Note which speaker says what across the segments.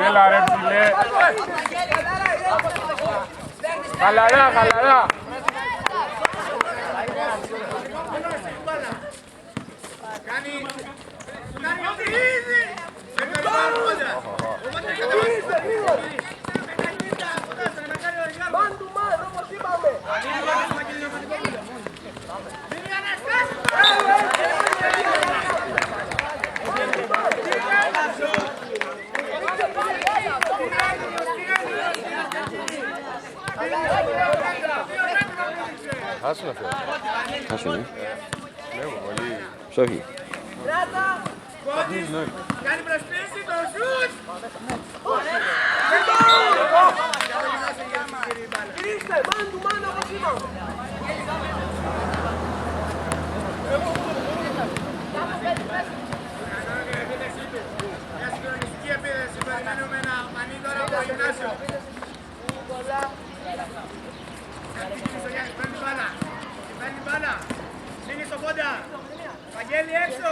Speaker 1: Έλα ρε φίλε. Χαλαρά, χαλαρά.
Speaker 2: Άσου να φέρω.
Speaker 3: Άσου, ναι.
Speaker 2: Βλέπω πολύ.
Speaker 3: Ψόχι.
Speaker 4: Κάνει προσπίση το σουτ! Κρίστε, μάνα του μάνα όπως είπαμε! Μια συγκλονιστική επίδεση, περιμένουμε ένα πανί τώρα από το γυμνάσιο. Παίρνει μπάλα, παίρνει μπάλα, μείνει στο πόντα, Βαγγέλη έξω.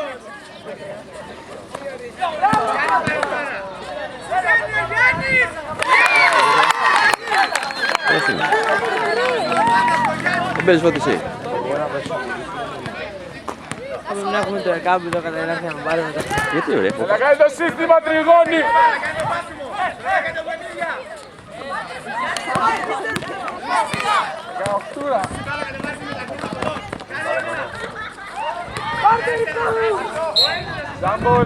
Speaker 3: Δεν παίζεις φώτιση.
Speaker 5: Πρέπει να έχουμε το εκάμπι εδώ κατά ένα να πάρουμε τα...
Speaker 3: Γιατί ωραία.
Speaker 1: Έλα κάνει το σύστημα τριγώνι. Καυτούρα. Ζάμπολ.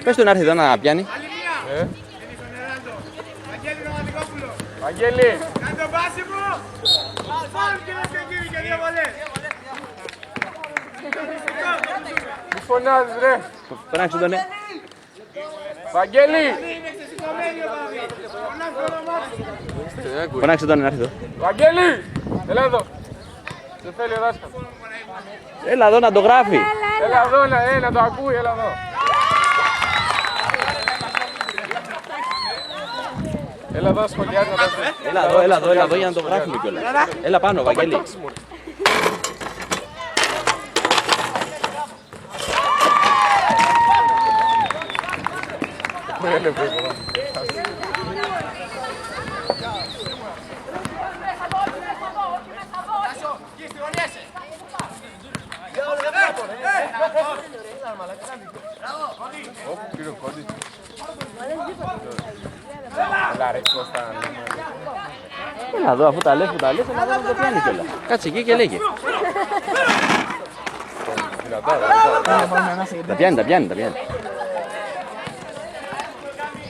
Speaker 3: Πες του να έρθει εδώ να πιάνει.
Speaker 1: Βαγγέλη.
Speaker 4: Κάνε το πάσιμο! Φάουλ κυρίες και κύριοι και δύο βολές!
Speaker 1: Μη φωνάζεις ρε.
Speaker 3: Φωνάξε τον, ναι.
Speaker 1: Βαγγέλη.
Speaker 4: Είναι ξεσηκωμένοι ο Παπής! Φωνάζω το όνομά του!
Speaker 3: Φωνάξε τον να έρθει εδώ.
Speaker 1: Βαγγέλη. Έλα εδώ. Σε θέλει ο δάσκαλος.
Speaker 3: Έλα εδώ να το γράφει.
Speaker 1: Έλα εδώ να το ακούει, έλα εδώ. Έλα εδώ σχολιάζει να το πει.
Speaker 3: Έλα εδώ για να το γράφουμε κιόλας. Έλα πάνω, Βαγγέλη.
Speaker 1: Κύριο Κόντι. Έλα ρε Κώστα.
Speaker 3: Έλα εδώ, αφού τα λες, έλα εδώ να το πιάνει κιόλας. Κάτσε εκεί και λέγε. Τα πιάνει.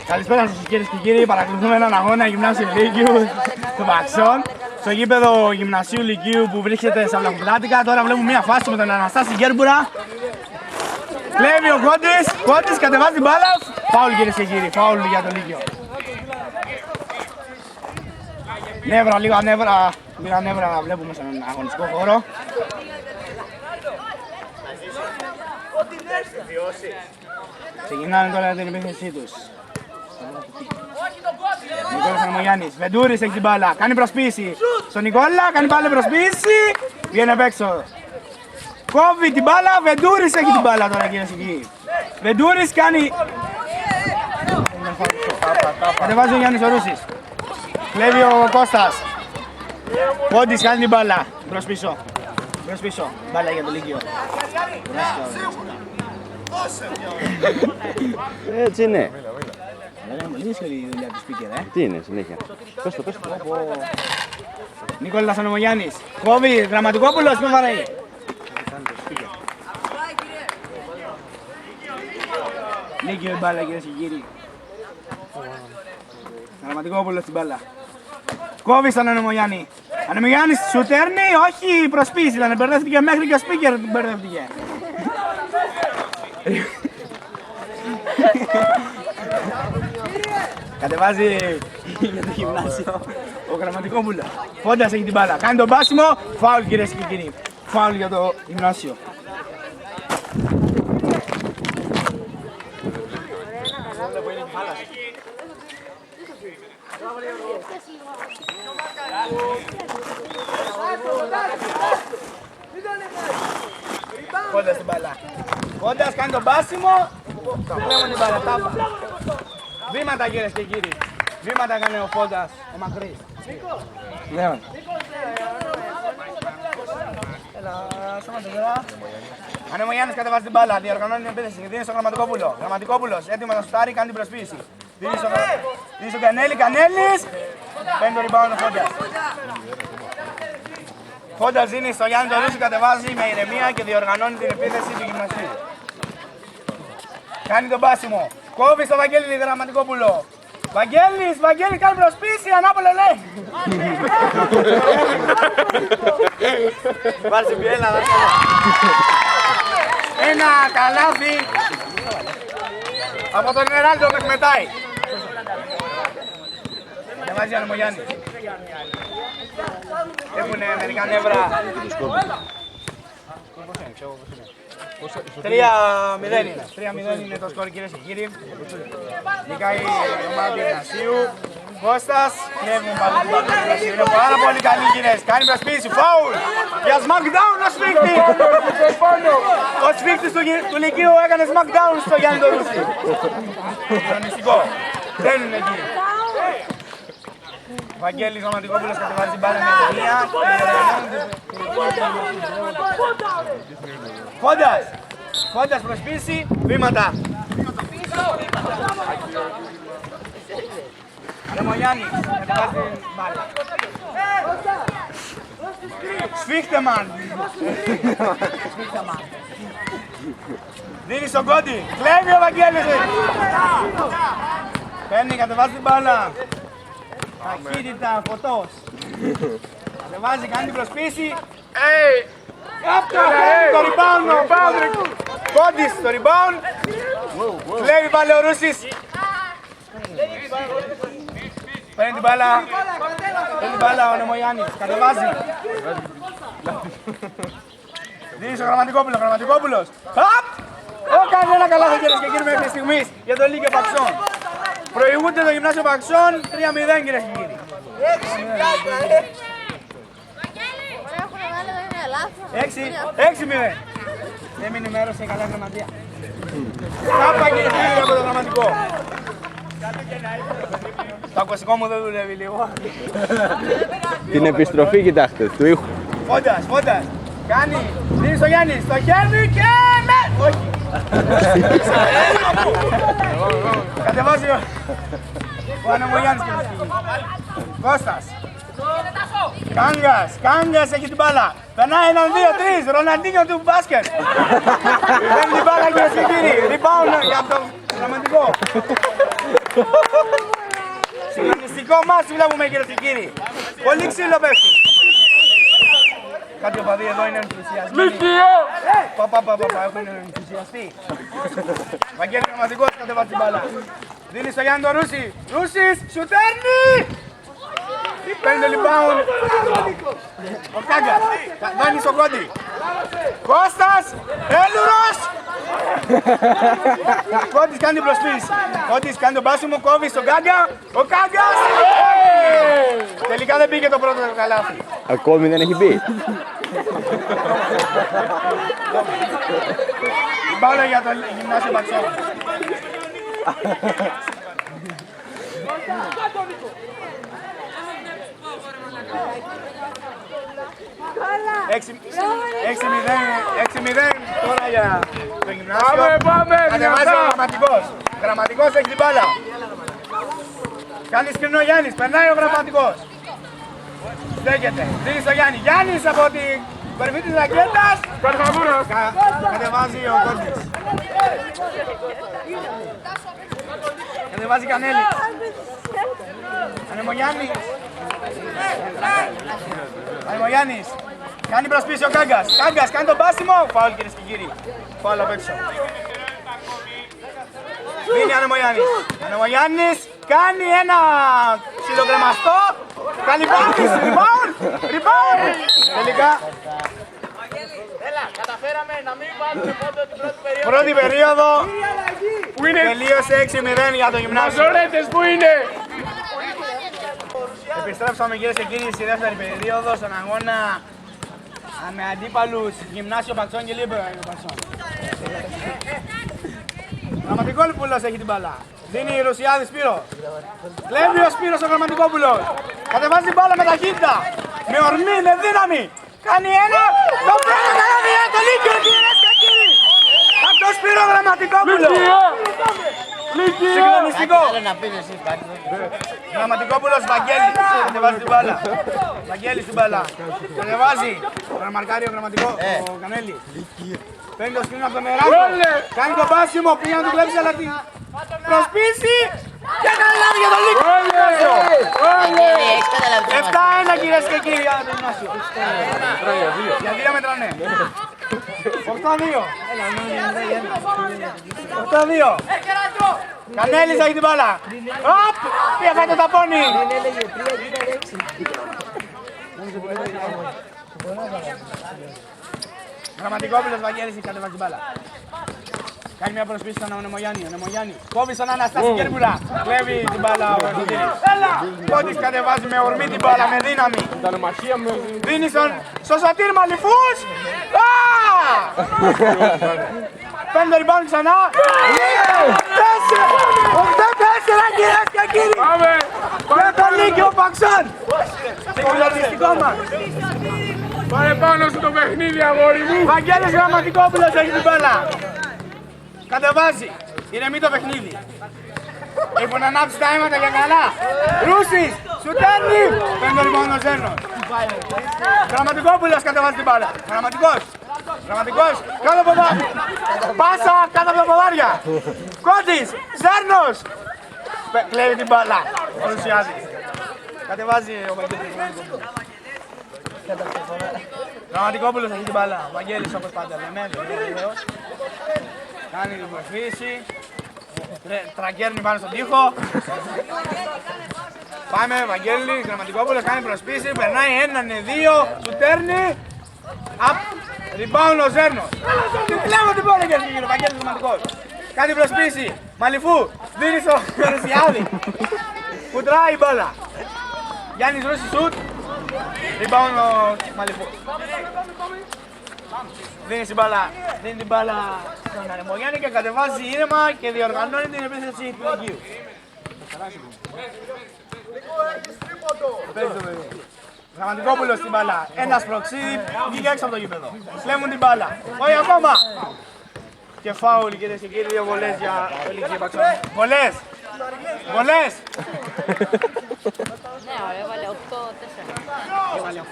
Speaker 6: Καλησπέρα σας κυρίες και κύριοι, παρακολουθούμε έναν αγώνα γυμνάσιου Λύκειου του Παξών στο γήπεδο γυμνασίου Λυκείου που βρίσκεται στα Βλαχοπλάτικα. Τώρα βλέπουμε μια φάση με τον Αναστάση Γκέρμπουρα. Κλέβει ο Κόντης κατεβάζει την μπάλα. Φάουλ κυρίες και κύριοι, φάουλ για τον Λύκειο. Λίγα νεύρα να βλέπουμε στον αγωνιστικό χώρο. Ξεκινάνε τώρα την επίθεσή τους. Νικόλας Ανεμογιάννης, Βεντούρης έχει την μπάλα, κάνει προσποίηση στον Νικόλα, κάνει πάλι προσποίηση, βγαίνει απ' έξω. Κόβει την μπάλα, Βεντούρης έχει την μπάλα τώρα κυρίες και κύριοι. Βεντούρης κάνει... Κατεβάζει ο Γιάννης ο Ρούσης. Κλέβει ο Κώστας. Πόντης κάνει την μπάλα, προς πίσω. Μπάλα για το Λύκειο.
Speaker 3: Έτσι είναι.
Speaker 6: Είναι πολύ δύσκολη η δουλειά του speaker,
Speaker 3: Τι είναι συνέχεια. Πες το.
Speaker 6: Νικόλας Ανεμογιάννης. Κόβει, Γραμματικόπουλος, με βαράει. Λύκειο η μπάλα κυρίες και κύριοι. Γραμματικόπουλος την μπάλα. Κόβει στον Ανεμογιάννη. Ανεμογιάννης σου τέρνει, όχι προσποίηση, ήταν μπερδεύτηκε μέχρι και ο speaker μπερδεύτηκε. Κατεβάζει για το γυμνάσιο ο Γραμματικόπουλος. Φόντας έχει την μπάλα. Κάνει τον πάσιμο. Φάουλ κυρίες και κύριοι. Φάουλ για το γυμνάσιο. Φόντας κάνει τον πάσιμο. Βλέπουμε την παρατάπα. Βήματα κυρίες και κύριοι. Βήματα έκανε ο Φόντας, ο μακρύς. Ναι. Έλα, σταμάτε τώρα. Ανεμογιάννης κατεβάζει την μπάλα, διοργανώνει την επίθεση και δίνει στον Γραμματικόπουλο. Γραμματικόπουλος έτοιμος να σουτάρει, κάνει την προσποίηση. Δίνει στον Κανέλη, Κανέλης. Παίρνει το rebound ο Φόντας. Φόντας δίνει στο Γιάννη Τωρούση, κατεβάζει με ηρεμία και διοργανώνει την επίθεση του γυμναστή. Κάνει τον πάσιμο. Κόβει στο Βαγγέλη Γραμματικόπουλο. Βαγγέλης, Βαγγέλη, κάνει προσποίηση, ανάπολο λέει. Βάρσε πιέλα, ένα καλάθι από τον Εράλτο Μεχμετάη. Κατεβάζει ο Ανεμογιάννης. Έχουνε μερικά νεύρα. 3-0 είναι. 3-0 είναι το σκορ κυρίες και κύριοι. Νικάει η ομάδα του Γυμνασίου. Κώστας, κλέβουν πάλι την μπάλα του Γυμνασίου. Είναι πάρα πολύ καλή κυρίες. Κάνει προσποίηση, φάουλ. Για smackdown ο σφίχτη. Ο σφίχτης του Λυκείου έκανε smackdown στο Γιάννη Τωρούση. Μυστικό. Δεν είναι εκεί. Βαγγέλης Γραμματικόπουλος κατεβάζει την μπάλα με ηρεμία. Φόντας! Φόντας προσποίηση, βήματα. Λεμογιάννης κατεβάζει την μπάλα. Σφίχτεμαν! Δίνει στον Κόντι, κλέβει ο Βαγγέλης. Παίρνει, κατεβάζει την μπάλα. Ταχύτητα, φωτός. Κατεβάζει, κάνει την προσποίηση. Το rebound, Κόντις το rebound. Κλέβει πάλι ο Ρούσης. Παίρνει την μπάλα ο Νεμογιάννης. Κατεβάζει. Δίνει στο Γραμματικόπουλος. Κάνει ένα καλάθι κυρίες και κύριοι μέχρι στιγμής για το Λίγκε Παξών. Προηγούνται το Γυμνάσιο Παξών 3-0 κυρίες και κύριοι. 6-0. Δεν με ενημέρωσε καλά γραμματεία. Κάπα κύριε φίλοι από το γραμματικό. Το ακουστικό μου δεν δουλεύει λίγο.
Speaker 3: Την επιστροφή κοιτάξτε, του ήχου.
Speaker 6: Φόντας. Κάνει. Δίνει στο Γιάννη. Στο χέρι και με. Όχι. Κατεβάζει ο Ανεμογιάννης κύριε φίλοι. Κώστας. Κάγκας έχει την μπάλα. Περνάει έναν, 2-3, Ροναντίνιο του μπάσκετ. Παίρνει την μπάλα κύριε και κύριοι. Rebound για το γραμματικό. Συγκλονιστικό μάτς βλέπουμε κύριε και κύριοι. Πολύ ξύλο πέφτει. Κάτι οπαδοί εδώ είναι ενθουσιασμένοι. Έχουν ενθουσιαστεί. Βαγγέλη Γραμματικός κατεβάζει την μπάλα. Δίνει στο Γιάννη τον Ρούση. Ρούσης, σουτέρνει. Παίρνει το rebound. Ο Κάγκας. Δώνει στον Κόντι. Κώστας. Έλουρος. Κόντις κάνει την προσποίηση. Κόντις κάνει τον πάσιμο, κόβει στον Κάγκα. Ο Κάγκας. Τελικά δεν πήγε το πρώτο καλάθι.
Speaker 3: Ακόμη δεν έχει μπει.
Speaker 6: Μπάλα για το Γυμνάσιο Παξών. Έξι 0 τώρα για το Γυμνάσιο. Κατεβάζει ο Γραμματικός έχει την μπάλα. Κάνει σκρινό ο Γιάννης, περνάει ο Γραμματικός. Στέκεται, δίνει στο Γιάννη. Γιάννης από την κορυφή της ρακέτας. Κατεβάζει ο Κόντης. Κατεβάζει Κανέλη. Ανεμογιάννης. Κάνει προσπίση ο Κάγκας. Κάγκας κάνει τον πάσιμο. Φάουλ κυρίες και κύριοι. Φάουλ απ' έξω. Δίνει Ανεμογιάννης. Ανεμογιάννης κάνει ένα ψιλοκρεμαστό. Κάνει πάθης. Rebound. Τελικά.
Speaker 5: Έλα, καταφέραμε να μην βάλουμε πόντο την πρώτη περίοδο.
Speaker 6: Πρώτη περίοδο. Τελείωσε 6-0 για το Γυμνάσιο.
Speaker 1: Πού είναι?
Speaker 6: Επιστρέψαμε κυρίες και κύριοι στη δεύτερη περίοδο στον αγώνα με αντίπαλους Γυμνάσιο Παξών και Λίμπερο Παξών. Γραμματικόπουλος έχει την μπάλα. Δίνει η Ρουσιάδη Σπύρο. Κλέβει ο Σπύρος ο Γραμματικόπουλος. Κατεβάζει την μπάλα με ταχύτητα. Με ορμή, με δύναμη. Κάνει ένα. Το πρώτο καλάδι για το Λύκειο, κυρίες και κύριοι. Από το Σπύρο Γραμματικόπουλο. Συγκλονιστικό. Γραμματικόπουλος Βαγγέλης. Κατεβάζει την μπάλα. Βαγγέλης την μπάλα. Κατεβάζει. Τον μαρκάρει ο Γραμματικό. Ο Κανέλη. Παίρνει το σκρίνο από τον Εράκο. Κάνει το πάσιμο. Πήγε να του κλέψει αλλά την προσπίσει. Και έκανε λάθη για τον Λύκειο. 7-1 κυρίες και κύριοι για το γυμνάσιο. Για 2 μετράνε. 8-2. 8-2. Κανέλης έχει την μπάλα. Οπ! Πήγε φάει το ταπώνει. Γραμματικόπουλος Βαγγέλης έχει κατεβάσει την μπάλα. Κάνει μια προσπίση στον Νεμογιάννη. Ο Νεμογιάννη κόβει στον Αναστάση Κέρμπουλα. Κλέβει την μπάλα ο Κοντήρης. Κόντης κατεβάζει με ορμή την μπάλα, με δύναμη. Δίνει στον Σωτήρ Μαλιφούς. Παίρνει το rebound ξανά. 8-4 κυρίες και κύριοι. Με τον Λύκειο Παξόν. Συγκλονιστικό μας.
Speaker 1: Πάρε πάνω στο παιχνίδι, αγόρι μου.
Speaker 6: Βαγγέλης Γραμματικόπουλος έχει την μπάλα. Κατεβάζει. Ηρεμεί το παιχνίδι. Έχει να ανάψει τα αίματα για καλά. Ρούσης. Σουτέρνει. Παίρνει το rebound ο Ζέρνος. Γραμματικόπουλος κατεβάζει την μπάλα. Γραμματικός. Κάτω από ποδάρια. Πάσα κάτω από τα ποδάρια. Κόντης. Ζέρνος. Κλέβει την μπάλα. Ο Ρουσιάδης. Κατεβάζει ο Βαγγέλης. Γραμματικόπουλος έχει την μπάλα. Ο Βαγγέλης όπως πάντα. Κάνει την προσφύση. Τρακέρνει πάνω στον τοίχο. Πάμε, Βαγγέλη, Γραμματικόπουλος κάνει προσπίση. Περνάει 1-2. Σουτέρνει. Απ. Rebound ο Ζέρνος. Κλέβω την μπάλα και ο Βαγγέλης Γραμματικός. Κάνει προσπίση. Μαλιφού. Δίνει στο Ρουσιάδη. Κουτράει η μπάλα. Γιάννης Ρούσης σουτ. Rebound ο Μαλιφού. Δίνει την μπάλα στον Ανεμογιάννη και κατεβάζει ήρεμα και διοργανώνει την επίθεση του Λυκείου. Γραμματικόπουλος στην μπάλα. Ένας προξίδι, βγήκε έξω από το γήπεδο. Κλέβουν την μπάλα. Όχι ακόμα. Και φάουλ κυρίες και κύριοι, 2 βολές για το Λυκείο Παξόν. Βολές. Βολές.
Speaker 7: Ναι, έβαλε 8-4.
Speaker 6: Έβαλε 8-4.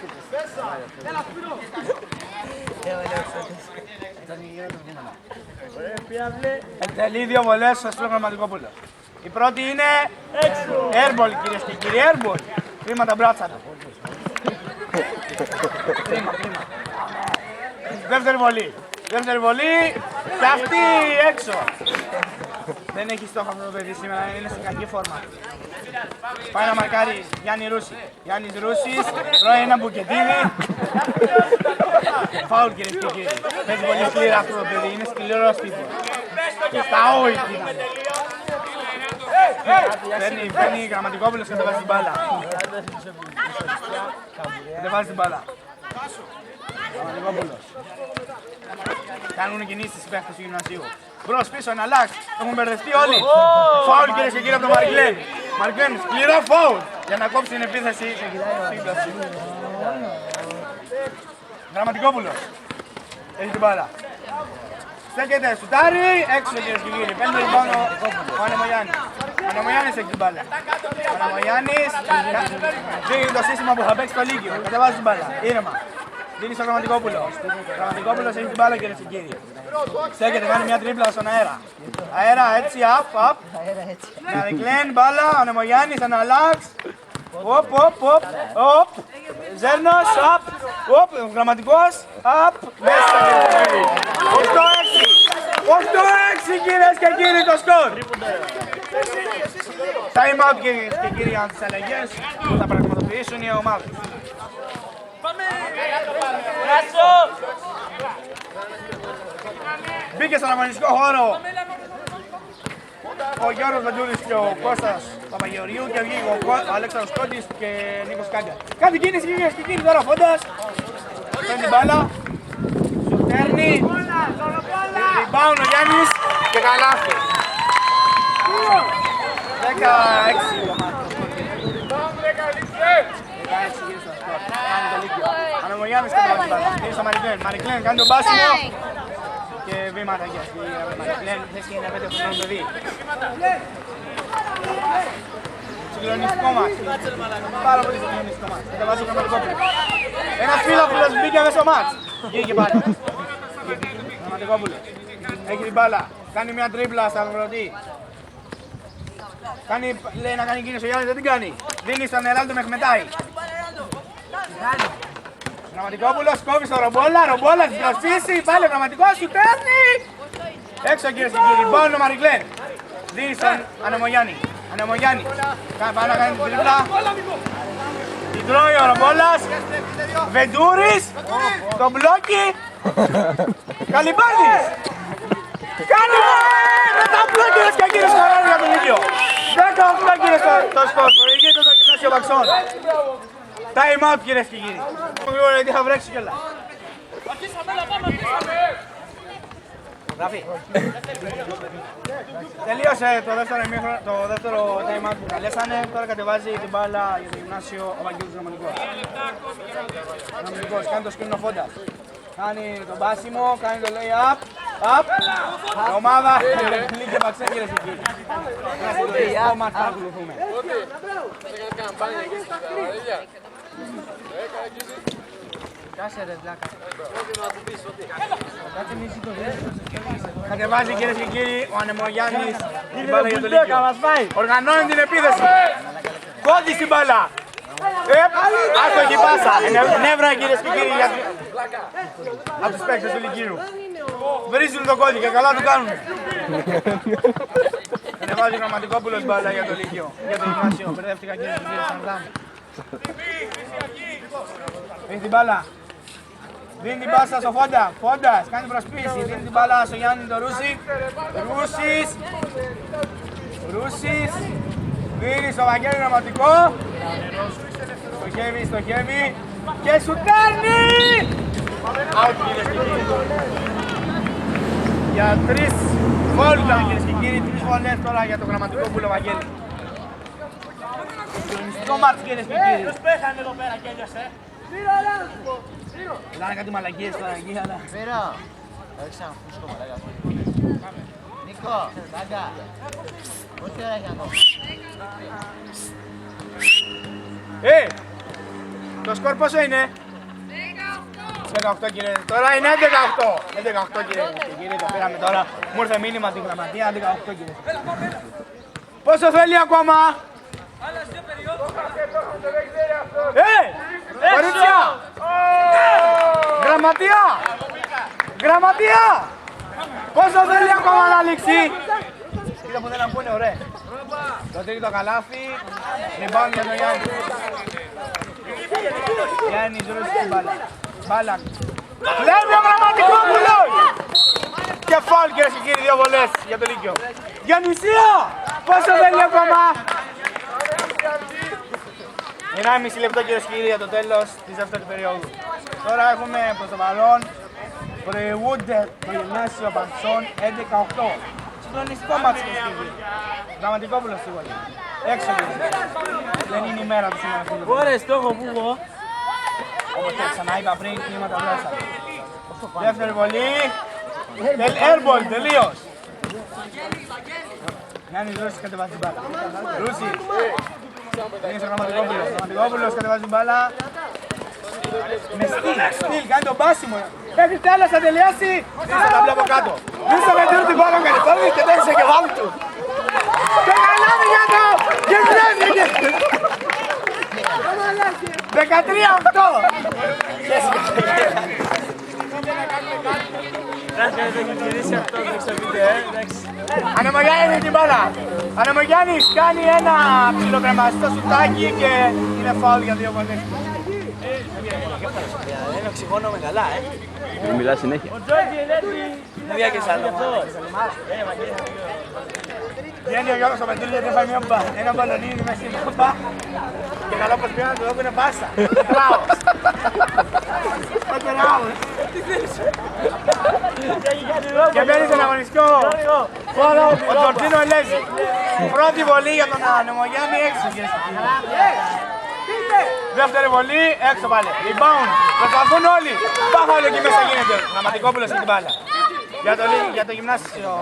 Speaker 6: Εκτελεί 2 βολές στο Σπύρο Γραμματικόπουλο. Η πρώτη είναι airball κυρίες και κύριοι, airball. Κρίμα τα μπράτσα του. Κρίμα. Δεύτερη βολή. Και αυτή έξω. Δεν έχει στόχο αυτό το παιδί σήμερα, είναι σε κακή φόρμα. Πάει να μαρκάρει Γιάννη Ρούση. Γιάννης Ρούσης, τρώει ένα μπουκετίδι. Φάουλ κυρίες και κύριοι. Παίζει πολύ σκληρά αυτό το παιδί, είναι σκληρός τύπος. Στα όχι. Παίρνει Γραμματικόπουλος και κατεβάζει την μπάλα. Κατεβάζει την μπάλα. Γραμματικόπουλος. Κάνουν κινήσεις οι παίχτες του γυμνασίου. Μπρος πίσω, ένα λάξ. Έχουν μπερδευτεί όλοι. Φάουλ κυρίες και κύριοι από τον Μαρκλέν. Μαρκλέν, σκληρό φάουλ για να κόψει την επίθεση. Γραμματικόπουλος. Έχει την μπάλα. Στέκεται, σουτάρει, έξω κυρίες και κύριοι. Παίρνει πάνω ο Ανεμογιάννης. Ο Ανεμογιάννης έχει την μπάλα. Ο Ανεμογιάννης δίνει το σύστημα που θα παίξει το Λύκειο. Κατεβάζει την μπάλα, ήρεμα. Δίνει στο Γραμματικόπουλο. Ο Γραμματικόπουλος έχει την μπάλα κυρίες και κύριοι. Στέκεται, κάνει μια τρίπλα στον αέρα. Αέρα έτσι, up. Μαρκλέν, μπάλα, ο Ανεμογιάννης, ένα λάξ. Οπ. Ζέρνος, απ. Γραμματικός, απ. Μέσα κυρίες και κύριοι. 8-6 κυρίες και κύριοι το σκορ. Time out κυρίες και κύριοι για τις αλλαγές που θα πραγματοποιήσουν οι ομάδες. Μπήκε στον αγωνιστικό χώρο ο Γιώργος Βαντζούλης και ο Κώστας Παπαγεωργίου και βγήκε ο Αλέξανδρος Κόντης και Νίκος Κάγκας. Κάτι κίνηση κυρίες και κύριοι τώρα ο Φόντας. Παίρνει την μπάλα. Σουτέρνει. Rebound ο Γιάννης και καλάθι. 16 το μάτι. Ανεμογιάννης κατεβάζει. Είναι στο Μαρικλέν. Μαρικλέν κάνει τον πάσιμο και βήματα για Μαρικλέν. Θες και είναι 5 χρονών παιδί. Συγκλονιστικό μάτς. Πάρα πολύ συγκλονιστικό μάτς. Κατεβάζει ο Γραμματικόπουλος. Ένας φίλος μπήκε μέσα στο μάτς. Βγήκε πάλι. Γραμματικόπουλος. Έχει την μπάλα. Κάνει μια τρίπλα στα αγροτή. Λέει να κάνει κίνηση ο Γιάννης, δεν την κάνει. Δίνει στον Εράλντο με χμετάει. Γραμματικόπουλος κόβει στο Ρομπόλα, Ρομπόλα της προσπίσει, πάλι ο Γραμματικός σου παίρνει. Έξω κυρίες και κύριοι, μπώνει ο Μαρικλέν. Δίνει στον Ανεμογιάννη. Ανεμογιάννη. Πάει να κάνει την τρίπλα. Την τρώει ο Ρομπόλας. Βεντούρης. Το μπλόκι. Καλυμπάρδης. Κάνει με τα μπλόκι κυρίες και κύριοι σκοράρει για τον Λύκειο. 18 κύριες το σκορ, προηγείται το Γυμνάσιο Παξών. Time out κυρίες και κύριοι. Γρήγορα γιατί θα βρέξει κιόλας. Ραφή. Τελείωσε το δεύτερο time out που καλέσανε. Τώρα κατεβάζει την μπάλα για το Γυμνάσιο ο Βαγγέλης Γραμματικός. Γραμματικός κάνει το σκρίνο Φόντας. Κάνει τον πάσιμο, κάνει το lay-up. Up. Η ομάδα Λύκειο Παξέ κύριες και κύριοι. Το μάτς θα ακολουθούμε. Κάσε ρε βλάκα. Κατεβάζει κυρίες και κύριοι ο Ανεμογιάννης την μπάλα για το Λύκειο. Οργανώνει την επίθεση. Κόντι στην μπάλα. Άστοχη πάσα. Νεύρα κυρίες και κύριοι από τους παίκτες του Λυκείου. Βρίζουν το κόντι και καλά του κάνουν. Κατεβάζει ο Γραμματικόπουλος μπάλα για το Λύκειο. Για το Γυμνάσιο. Μπερδεύτηκα κυρίες και κύριοι. Έχει την μπάλα. Δίνει την πάσα στο Φόντα. Φόντας κάνει προσπίση. Δίνει την μπάλα στο Γιάννη το Ρούσι. Ρούσις. Δίνει στο Βαγγέλη Γραμματικό. Στοχεύει. Και σουτάρνει. Out κυρίες και κύριοι. Για 3 βόλτα κυρίες και κύριοι. 3 βολές τώρα για το Γραμματικόπουλο Βαγγέλη. Συγκλονιστικό μάτς κυρίες και κύριοι.
Speaker 5: Ποιος πέθανε εδώ πέρα και έλειωσε.
Speaker 6: Λάνε κάτι μαλακίες τώρα εκεί, αλλά...
Speaker 3: Πέρα. Θα ρίξω ένα φούσκο μαλάκα. Νίκο, Ράγκα. Πόση ώρα έχει ακόμα.
Speaker 6: Το σκορ πόσο είναι? 18 κύριε. Τώρα είναι 11-8. 11-8 κύριε. Κύριε, το πήραμε τώρα. Μου ήρθε μήνυμα την γραμματεία, 18 κύριε. Πόσο θέλει ακόμα? Κορίτσια! Γραμματεία! Πόσο θέλει ακόμα να λήξει? Κοίτα που δεν να πούνε, ωραία. Το τρίτο καλάθι. Rebound για τον Γιάννη. Γιάννης ρούσει την μπάλα. Μπάλα. Κλέβει ο Γραμματικόπουλος! Και φάουλ κυρίες και κύριοι, 2 βολές για το Λύκειο. Γιάννησία! Πόσο θέλει ακόμα? 1,5 λεπτό κυρίες και κύριοι για το τέλος της δεύτερης περίοδου. Τώρα έχουμε προς το παρόν προηγούνται το Γυμνάσιο Παξών 11-8. Συγκλονιστικό μάτσο κυρίες και κύριοι. Γραμματικόπουλος σίγουρα. Έξω κυρίες και κύριοι. Δεν είναι η μέρα του σήμερα.
Speaker 5: Μπορείς το έχω που εγώ.
Speaker 6: Όπως και ξαναείπα πριν, κλίματα μέσα. Δεύτερη βολή. Airball, τελείως. Γιάννης Ρούσης κατεβάζει την μπάλα. Ρούσης. Είναι στο Γραμματικόπουλος. Γραμματικόπουλος κατεβάζει την μπάλα. Με στυλ, κάνει τον πάσιμο. Έχει τέλος, θα τελειώσει. Ρίξε τα μπλε από κάτω. Ρίξε με την μπάλα ο Καλυφάρδης και τέρισε και βάλει του. Και καλάβει για το γυμνάσιο. 13-8. Ανεμογιάννης την μπάλα. Ανεμογιάννης κάνει ένα ψιλοκρεμαστό σουτάκι και είναι φάουλ για 2 βολές.
Speaker 5: Δεν οξυγόνομαι καλά,
Speaker 3: Μιλά συνέχεια.
Speaker 5: Δεν διάκρισα άλλο.
Speaker 6: Βγαίνει ο Γιώργος ο Πετρούλης γιατί πάει ένα μπαλονίνι μέσα στην μπα και καλό πως πήγαν να του δώκουνε πάσα. Τράος. Και μπαίνει στον αγωνιστικό χώρο ο Τζορτζίνο Ελέζη. Πρώτη βολή για τον Νεμογιάννη, έξω. Δεύτερη βολή, έξω πάλι. Rebound, προσπαθούν όλοι. Πάχαλο εκεί μέσα γίνεται. Γραμματικόπουλος έχει την μπάλα. Για το γυμνάσιο.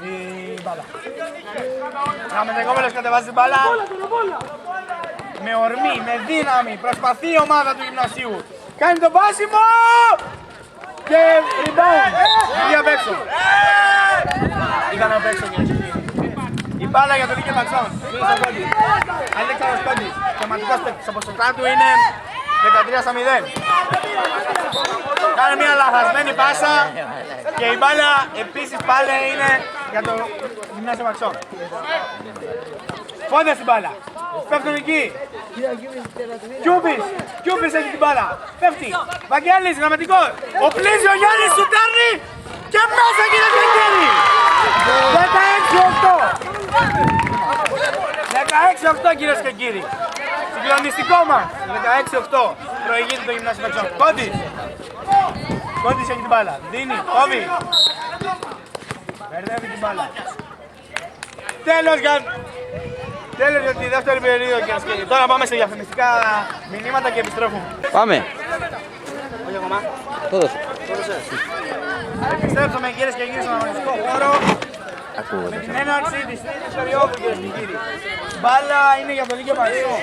Speaker 6: Η μπάλα. Γραμματικόπουλος κατεβάζει την μπάλα. Με ορμή, με δύναμη, προσπαθεί η ομάδα του γυμνασίου. Κάνει το πάσιμο και rebound. Βγήκε απ' έξω. Ήταν απ' έξω και η μπάλα για τον Νίκη Μαξόν. Αλέξανδρος Κόντης. Θεματικός παίκτης. Το ποσοστά του είναι 13-0. Κάνει μια λαθασμένη πάσα και η μπάλα επίσης πάλι είναι για το Γυμνάσιο Μαξόν. Πόντε στην μπάλα. Πέφτουν εκεί. Κιούπης έχει την μπάλα. Πέφτει. Βαγγέλης, γραμματικός. Ο Πλίζη, ο Γιάννης σουτάρνει και μέσα κύριε και κύριοι. 16-8 κυρίες και κύριοι. Συγκλονιστικό μας. 16-8. Προηγείται το Γυμνάσιο Μαξόν. Κόντης έχει την μπάλα. Δίνει. Κόβει. Μπερδεύει την μπάλα. Τέλος για τη δεύτερη περίοδο κυρίες και κύριοι. Τώρα πάμε σε διαφημιστικά μηνύματα και επιστρέφουμε.
Speaker 8: Πάμε.
Speaker 6: Όχι ακόμα.
Speaker 8: Το δώσω.
Speaker 6: Επιστρέψαμε κυρίες και κύριοι στον αγωνιστικό χώρο. Με την έναρξη της τρίτης περίοδου κυρίες και κύριοι. Μπάλα είναι για τον Νίκο Μαξό.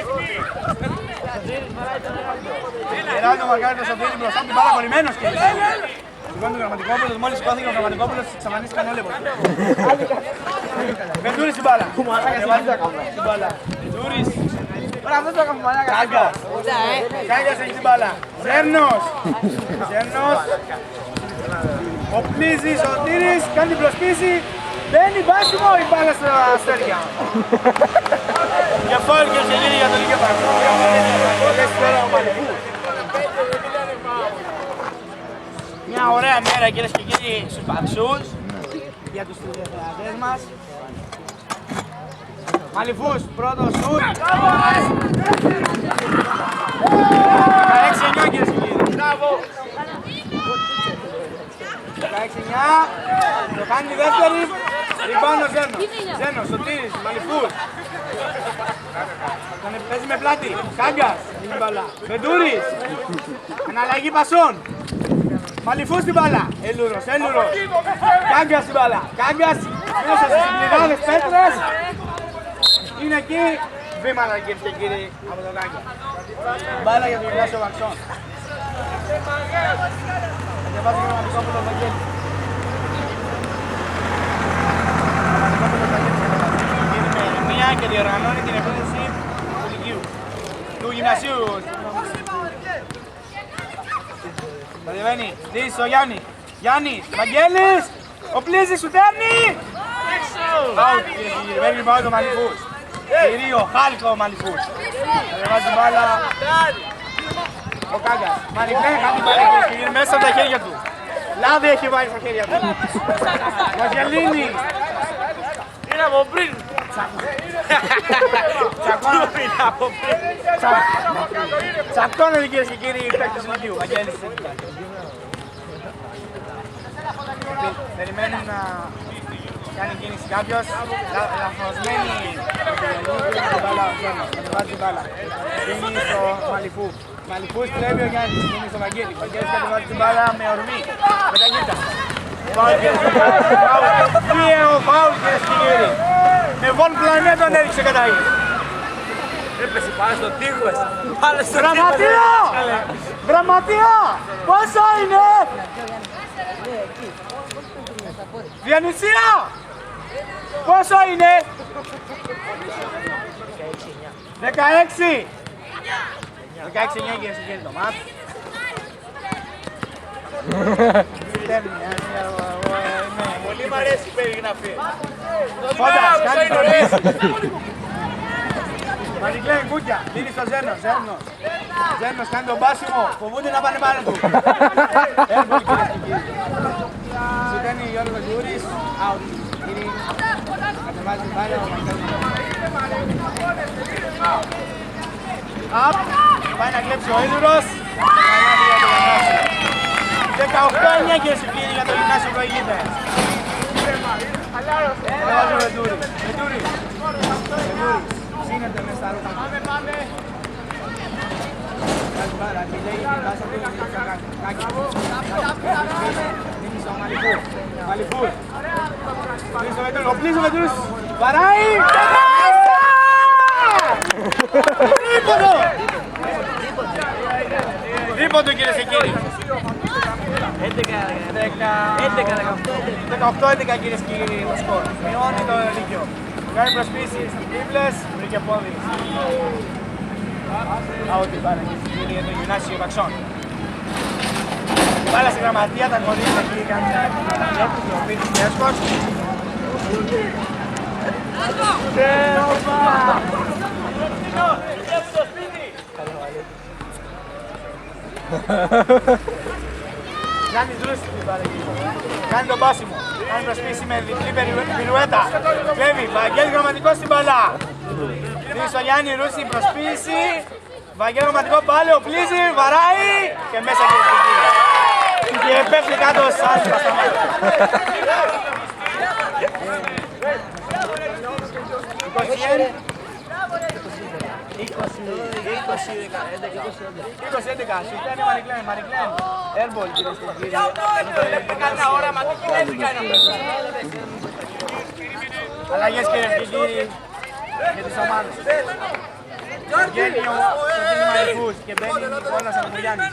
Speaker 6: Γεράλτο μαρκάρει το Σωτήρι μπροστά την μπάλα κολλημένος κυρίες και κύριοι. Σηκώνει τον Γραμματικόπουλο, μόλις σηκώθηκε ο Γραμματικόπουλος εξαφανίστηκαν όλοι από εδώ. Βεντούρης την μπάλα. Την μπάλα. Βεντούρης. Κάγκας. Κάγκας έχει την μπάλα. Ζέρνος. Ο Πλίζης, ο Τύρης, κάνει την προσπίση. Μπαίνει μπάσιμο η μπάλα στα αστέρια. Για φάουλ και γύρι για τον Νίκο Μαξό. Μια ωραία μέρα κυρίες και κύριοι στους Παξούς για τους τηλεθεατές μας. Μαλιφούς, πρώτο σουτ. 16-9 κυρίες και κύριοι. 16-9. Το κάνει τη δεύτερη. Rebound ο Ζένος, Σωτήρης, Μαλιφούς. Τον παίζει με πλάτη. Κάγκας, την μπαλά. Βεντούρης. Εναλλαγή πασών. Μαλιφούς την μπάλα. Έλουρος. Κάγκας την μπάλα. Κάγκας μέσα στις πληγάδες πέτρες. Είναι εκεί. Βήματα κυρίες και κύριοι από τον Κάγκα. Μπάλα για τον Γυμνάσιο Μαξόν. Και βάζει και ο Γραμματικόπουλος Βαγγέλη. Γίνει με ερμηνεία και διοργανώνει την επίθεση του Λυκείου. Του Γυμνασίου. Κατεβαίνει, δεις στο Γιάννη. Γιάννης, Βαγγέλης, ο Πλίζης σου τέρνει. Out κύριε και κύριοι, παίρνει πάνω το Μαλιφούς. Κυρίω, χάλκο ο Μαλιφούς. Κατεβάζει την μπάλα. Ο Κάγκας. Μαλιφέ, κάτι μπάλα κύριε και κύριοι, μέσα από τα χέρια του. Λάδι έχει βάλει στα χέρια του. Βαγγελίνη.
Speaker 5: Είναι από πριν.
Speaker 6: Τσακώνονται κυρίες και κύριοι οι παίκτες του Λυκείου. Βαγγέλης. Περιμένουν να κάνει κίνηση κάποιος. Λαθροσμένη την μπάλα ο Ζένος. Κατεβάζει την μπάλα. Δίνει στο Μαλιφού. Μαλιφούς τρέβει ο Γιάννης. Δίνει στο Βαγγέλη. Βαγγέλης κατεβάζει την μπάλα με ορμή. Με ταχύτητα. Βίαιο φάουλ κυρίες και κύριοι. Με βον πλανέτων έριξε καταγή.
Speaker 5: Έπεσε πάνω στον τείχο.
Speaker 6: Γραμματεία! Πόσο είναι! Διανυσία! Πόσο είναι! 16! 16-9 κυρίες και κύριοι το μάτ.
Speaker 5: Πολύ μ' αρέσει η περιγραφή.
Speaker 6: Φώντας, κάνει προπίση. Μαζικλέν κούκια, δίνει στο Ζέρνος. Ζέρνος κάνει τον πάσιμο, φοβούνται να πάνε πάνω του. Έρχονται κυρίες και κύριοι. Σουτένει Γιώργος Γιούρης, out. Κύριοι, κατεβάζει την μπάλα ο Μαγγέλης. Up, πάει να κλέψει ο Ίδουρος. 18-9 κυρίες και κύριοι για το γυμνάσιο προηγείται. Βάζω Βεντούρη. Βεντούρη. Σύνεται μέσα στα ρούχα. Πάμε. Καλησπέρα. Και λέει βάζω το δίνει στο Μαλιφούρ. Μαλιφούρ. Ο Πλής ο Βεντούρης. Βαράει. Τρίποντο. Τρίποντο κυρίες και κύριοι. 18-11 κυρίες και κύριοι το σκορ. Μειώνει το Λύκειο. Κάνει προσπίσεις στις τρίπλες, βρήκε πόδι. Out η μπάλα κυρίες και κύριοι για το γυμνάσιο Παξών. Μπάλα στη γραμματεία, τα κορίτσια εκεί κάνουν ο Πίτης Νέσκος. Κάνει δρούση την μπάλα εκεί. Κάνει τον πάσιμο. Κάνει προσπίση με διπλή πυρουέτα. Κλέβει. Βαγγέλη Γραμματικό στην μπαλά. Δίνει στο Γιάννη Ρούση προσπίση. Βαγγέλη Γραμματικό πάλι. Ο Πλίζη βαράει. Και μέσα και και πέφτει κάτω σαν τα 20-11, σου κάνει Μαρικλέν, airball κυρίες και κύριοι. Αλλαγές κυρίες και κύριοι για τις ομάδες. Βγαίνει ο Σωτήρης Μαριφούς και μπαίνει η Νικόλας Ανατολιάννης.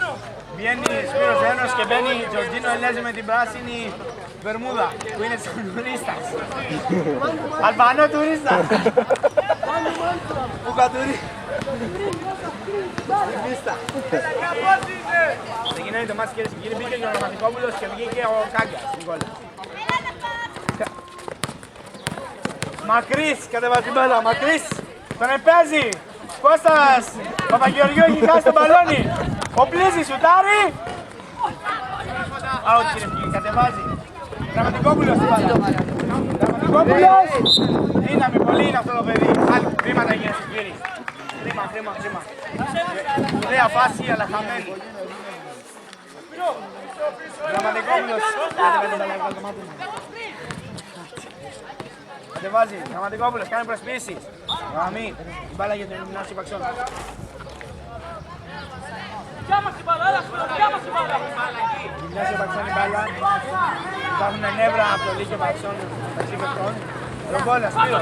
Speaker 6: Βγαίνει Σπύρος Ένος και μπαίνει η Τζορτζίνο Ελέζη με την πράσινη βερμούδα που είναι της τουρίστας. Αλβανό τουρίστας. Ξεκινάει το μάτς κυρίες και κύριοι, μπήκε και ο Γραμματικόπουλος και βγήκε ο Κάγκας. Μακρύς κατεβάζει την μπάλα, Μακρύς τον επέζει. Κώστας Παπαγεωργίου έχει χάσει τον μπαλόνι. Ο Πλίζης σουτάρει. Out κύριε φίλοι, κατεβάζει. Γραμματικόπουλος την μπάλα. Γραμματικόπουλος. Δύναμη πολύ είναι αυτό το παιδί. Άλλη βήματα κύριε κύριοι. Χρήμα. Ωραία φάση αλλά χαμένη. Γραμματικόπουλος. Κατεβάζει. Γραμματικόπουλος κάνει προσπίσεις. Γραμμή. Η μπάλα για τον Γυμνάσιο Παξών. Γυμνάσιο Παξών η μπάλα. Υπάρχουν νεύρα από το Λύκειο Παξών. Ρομπόλα, Σπύρο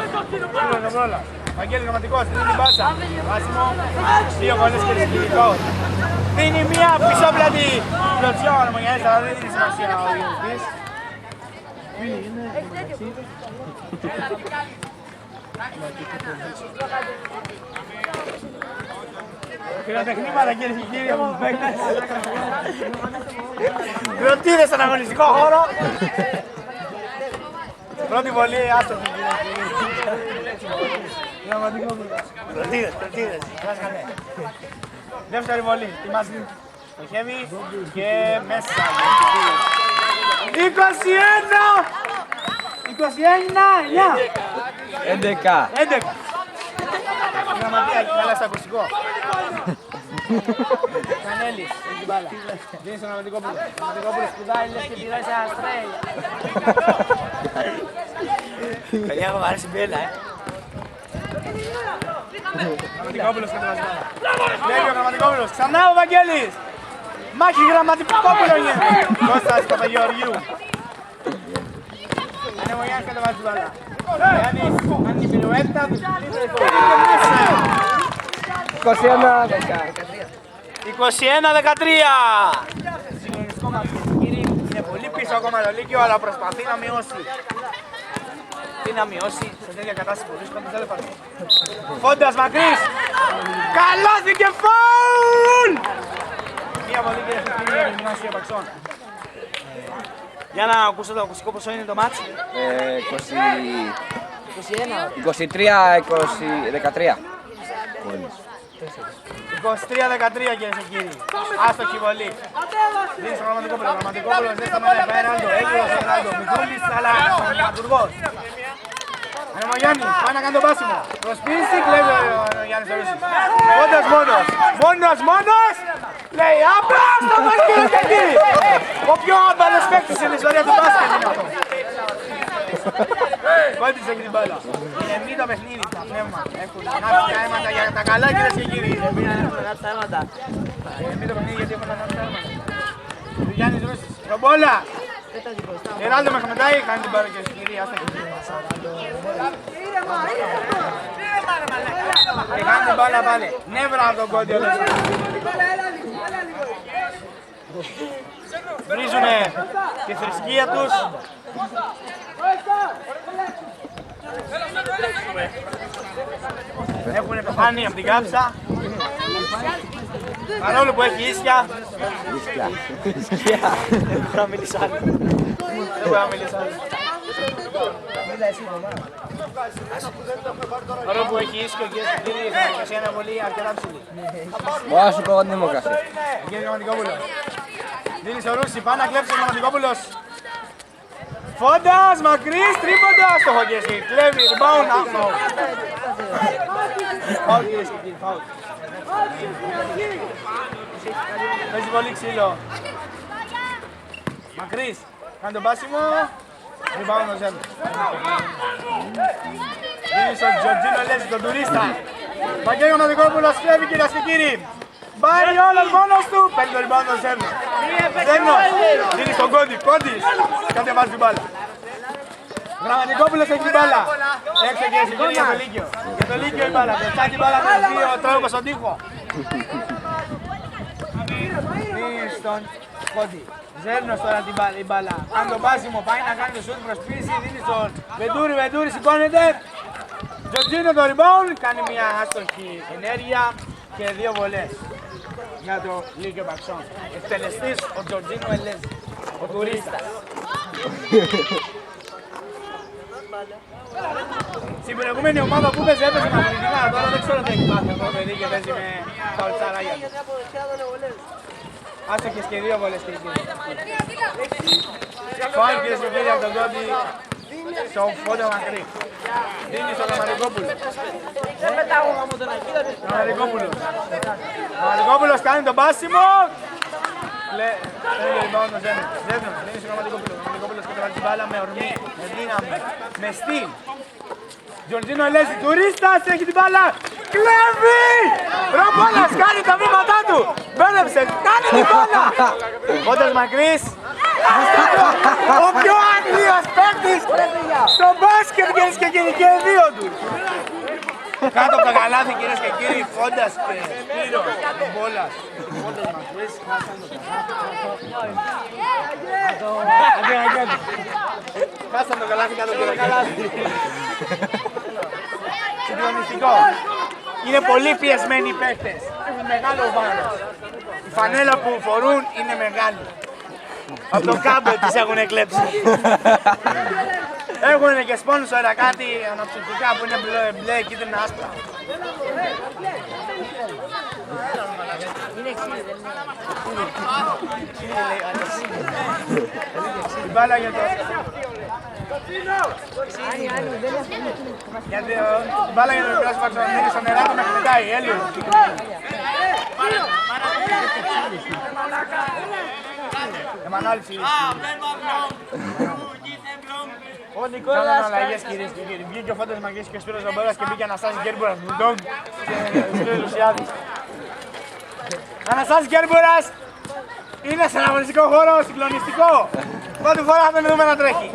Speaker 6: Ρομπόλα. Βαγγέλη Γραμματικός, δίνει την πάσα. Βάσιμο, 2 βολές και ρυθμικό. Δίνει μία πισόπλατη κλωτσιά ο Αρμονιάδης, αλλά δεν δίνει σημασία ο διοικητής. Πυροτεχνήματα κυρίες και κύριοι από τους παίκτες. Κροτίδες στον αγωνιστικό χώρο. Πρώτη βολή, άστοχη κυρίες και κύριοι. Κροτίδες. Δεύτερη βολή, ετοιμάζει το χέρι και μέσα. 11. Γραμματεία, καλά στο ακουστικό. Κανέλης, έχει την μπάλα. Δίνει στον Γραμματικόπουλο. Γραμματικόπουλο σπουδάει, λες και πηδάει σαν αστρέι. Παιδιά μου αρέσει μπέλα, Γραμματικόπουλος κατεβάζει μπάλα. Λέει ο Γραμματικόπουλος, ξανά ο Βαγγέλης. Μάχη Γραμματικόπουλο γίνεται. Κώστας Παπαγεωργίου. Ανεμογιάννης κατεβάζει την μπάλα. Γιάννης, κάνει την πυρουέτα, τους πλήτρες το δίκαιο μέσα. 21-13. Συγκλονιστικό μας κύριοι, είναι πολύ πίσω ακόμα το Λύκειο, αλλά προσπαθεί να μειώσει. Τι να μειώσει, σε τέτοια κατάσταση που βρίσκονται δεν θα Φόντας Μακρύς, καλώθη και φάουλ! Μία βολή και κύριοι για την Γυμνάσιο Παξών. Για να ακούσω το ακουστικό πόσο είναι το μάτς.
Speaker 8: 23-13.
Speaker 6: 23-13 κυρίες και κύριοι. Άστοχη βολή. Δίνει στον Γραμματικόπουλο. Ο Γραμματικόπουλος δεν σταματάει. Πάει Ράλντο. Έγκυρος ο Ράλντο. Μητούλης αλλά ο Λαμπουργός. Ανεμογιάννης πάει να κάνει τον πάσιμο. Προσπίση, κλέβει ο Γιάννης Ρούσης. Μόνος. Λέει άμπα στο μπάσκετ και κύριοι. Ο πιο άμπαλος παίκτης στην ιστορία του μπάσκετ είναι αυτό. Κόντισε και την μπάλα. Είναι μη το παιχνίδι, τα πνεύματα. Έχουν ανάψει τα αίματα για τα καλά κυρίες και κύριοι. Μη το παιχνίδι γιατί έχουν ανάψει τα αίματα. Γιάννης Ρούσης, ρομπόλα. Εράλτο με χαμετάει, κάνει την μπάλα και στην κυρία. Και κάνει την μπάλα πάλι. Νεύρα από τον Κόντι όλες. Βρίζουνε τη θρησκεία τους. Έχουνε πεθάνει από την κάψα. Παρόλο που έχει ίσια. Δεν μπορώ να μιλήσω άλλο. Δεν μπορώ να μιλήσω άλλο. Παρόλο που έχει ίσιο και έχει κύριοι, η διαδικασία είναι πολύ αρκετά ψηλή.
Speaker 3: Μπορώ να σου πω εγώ την δημοκρασία.
Speaker 6: Κύριε Γραμματικόπουλος. Δίνει στο Ρούση, πάει να κλέψει ο Γραμματικόπουλος. Φόντας, μακρύς, τρίποντα, στο χοκέσι. Κλέβει, rebound, out. Φάουλ κυρίες και κύριοι, φάουλ. Παίζει πολύ ξύλο. Μακρύς, κάνει τον πάσιμο. Rebound ο Ζέμ. Δίνει στον Τζορτζίνο Λέζη, τον τουρίστα. Βαγγέλη Γραμματικόπουλος, κλέβει κυρίες και κύριοι. Πάρει όλος μόνος του, παίρνει το rebound ο Ζέμ. Ζέμνος, δίνει στον Κόντι, Κόντις. Κατεβάζει την μπάλα. Γραμματικόπουλος έχει την μπάλα. Έξω κυρίες και κύριοι για το Λύκειο. Για το Λύκειο η μπάλα. Πετάει την μπάλα με δύο τρόπους στον τοίχο. Δίνει στον Κόντι. Ζέρνος τώρα την μπάλα. Κάνει το πάσιμο, πάει να κάνει το σούτ προσπίση. Δίνει στον Βεντούρη, Βεντούρη σηκώνεται. Τζορτζίνο το rebound. Κάνει μια άστοχη ενέργεια και δύο βολές για το Λύκειο Παξόν. Εκτελεστής ο Τζορτζίνο Ελέζη, ο τουρίστας. Στην προηγούμενη ομάδα που παίζει έπαιζε με αθλητικά, τώρα δεν ξέρω τι έχει πάθει αυτό το παιδί και παίζει με τα ολτσαράγια. Άστοχες και δύο βολές και οι κύριοι. Φάουλ κυρίες και κύριοι από τον Κόντι στο Φόντο Μακρύ. Δίνει στο Γραμματικόπουλο. Γραμματικόπουλος κάνει τον πάσιμο. Παίρνει λοιπόν τον Ζέμνος. Δίνει στο Γραμματικόπουλο. Γραμματικόπουλος κατεβάζει την μπάλα με ορμή, με δύναμη, με στυλ. Τζορτζίνο Ελέζη, τουρίστας, έχει την μπάλα. Κλέβει! Ρομπόλας κάνει τα βήματά του. Μπέρδεψε, κάνει την μπάλα. Φόντος Μακρύς. Ο πιο άγριος παίκτης στο μπάσκετ κυρίες και κύριοι και οι δύο τους. Κάτω από το καλάθι κυρίες και κύριοι, Φόντας και Σπύρος, Ρομπόλας. Φόντος Μακρύς, χάσαν το καλάθι κάτω από το καλάθι. Συγκλονιστικό. Είναι πολύ πιεσμένοι οι παίκτες. Έχουν μεγάλο βάρος. Η φανέλα που φορούν είναι μεγάλη. Από το κάμπο τις έχουν εκλέψει. Έχουν και σπόνσορα κάτι αναψυκτικά που είναι μπλε, κίτρινα, άσπρα. Η μπάλα για το... Η μπάλα για το Πειράσου Παξονίδη στο νεράτο με χτυπάει, Έλιο. Εμανάληψη. Ο Νικόλας κάνουν αλλαγές κυρίες και κύριοι. Βγήκε ο Φόντος Μακρύς και ο Σπύρος Ρομπόλας και μπήκε Αναστάσης Γκέρμπουρας, Μπουλντόγκ και Σπύρος Λουσιάδης. Αναστάσης Γκέρμπουρας είναι σε αγωνιστικό χώρο, συγκλονιστικό. Πρώτη φορά θα τον δούμε να τρέχει.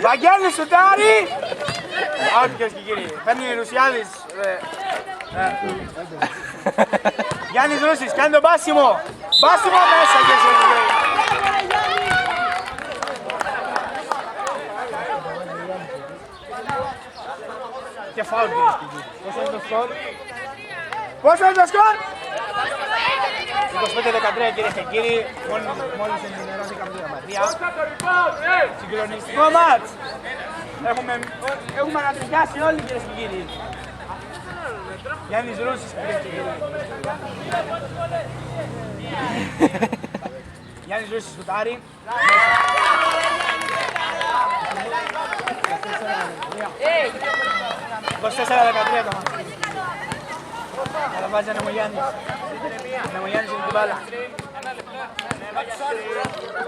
Speaker 6: Βαγγέλης σουτάρει. Out κυρίες και κύριοι. Παίρνει Λουσιάδης. Γιάννης Ρούσης κάνει τον πάσιμο. Πάσιμο μέσα κυρίες και κύριοι. Και φάουλ κυρίες και κύριοι. Πόσο είναι το σκορ? Πόσο είναι το σκορ? 25-13 κυρίες και κύριοι. Μόλις ενημερώθηκα από την γραμματεία. Συγκλονιστικό μάτς. Έχουμε ανατριχιάσει όλοι κυρίες και κύριοι. Γιάννης Ρούσης κυρίες και κύριοι. Γιάννης Ρούσης σουτάρει. 24-13 το μάτς. Αλλά βάζει Ανεμογιάννης. Ανεμογιάννης είναι την μπάλα.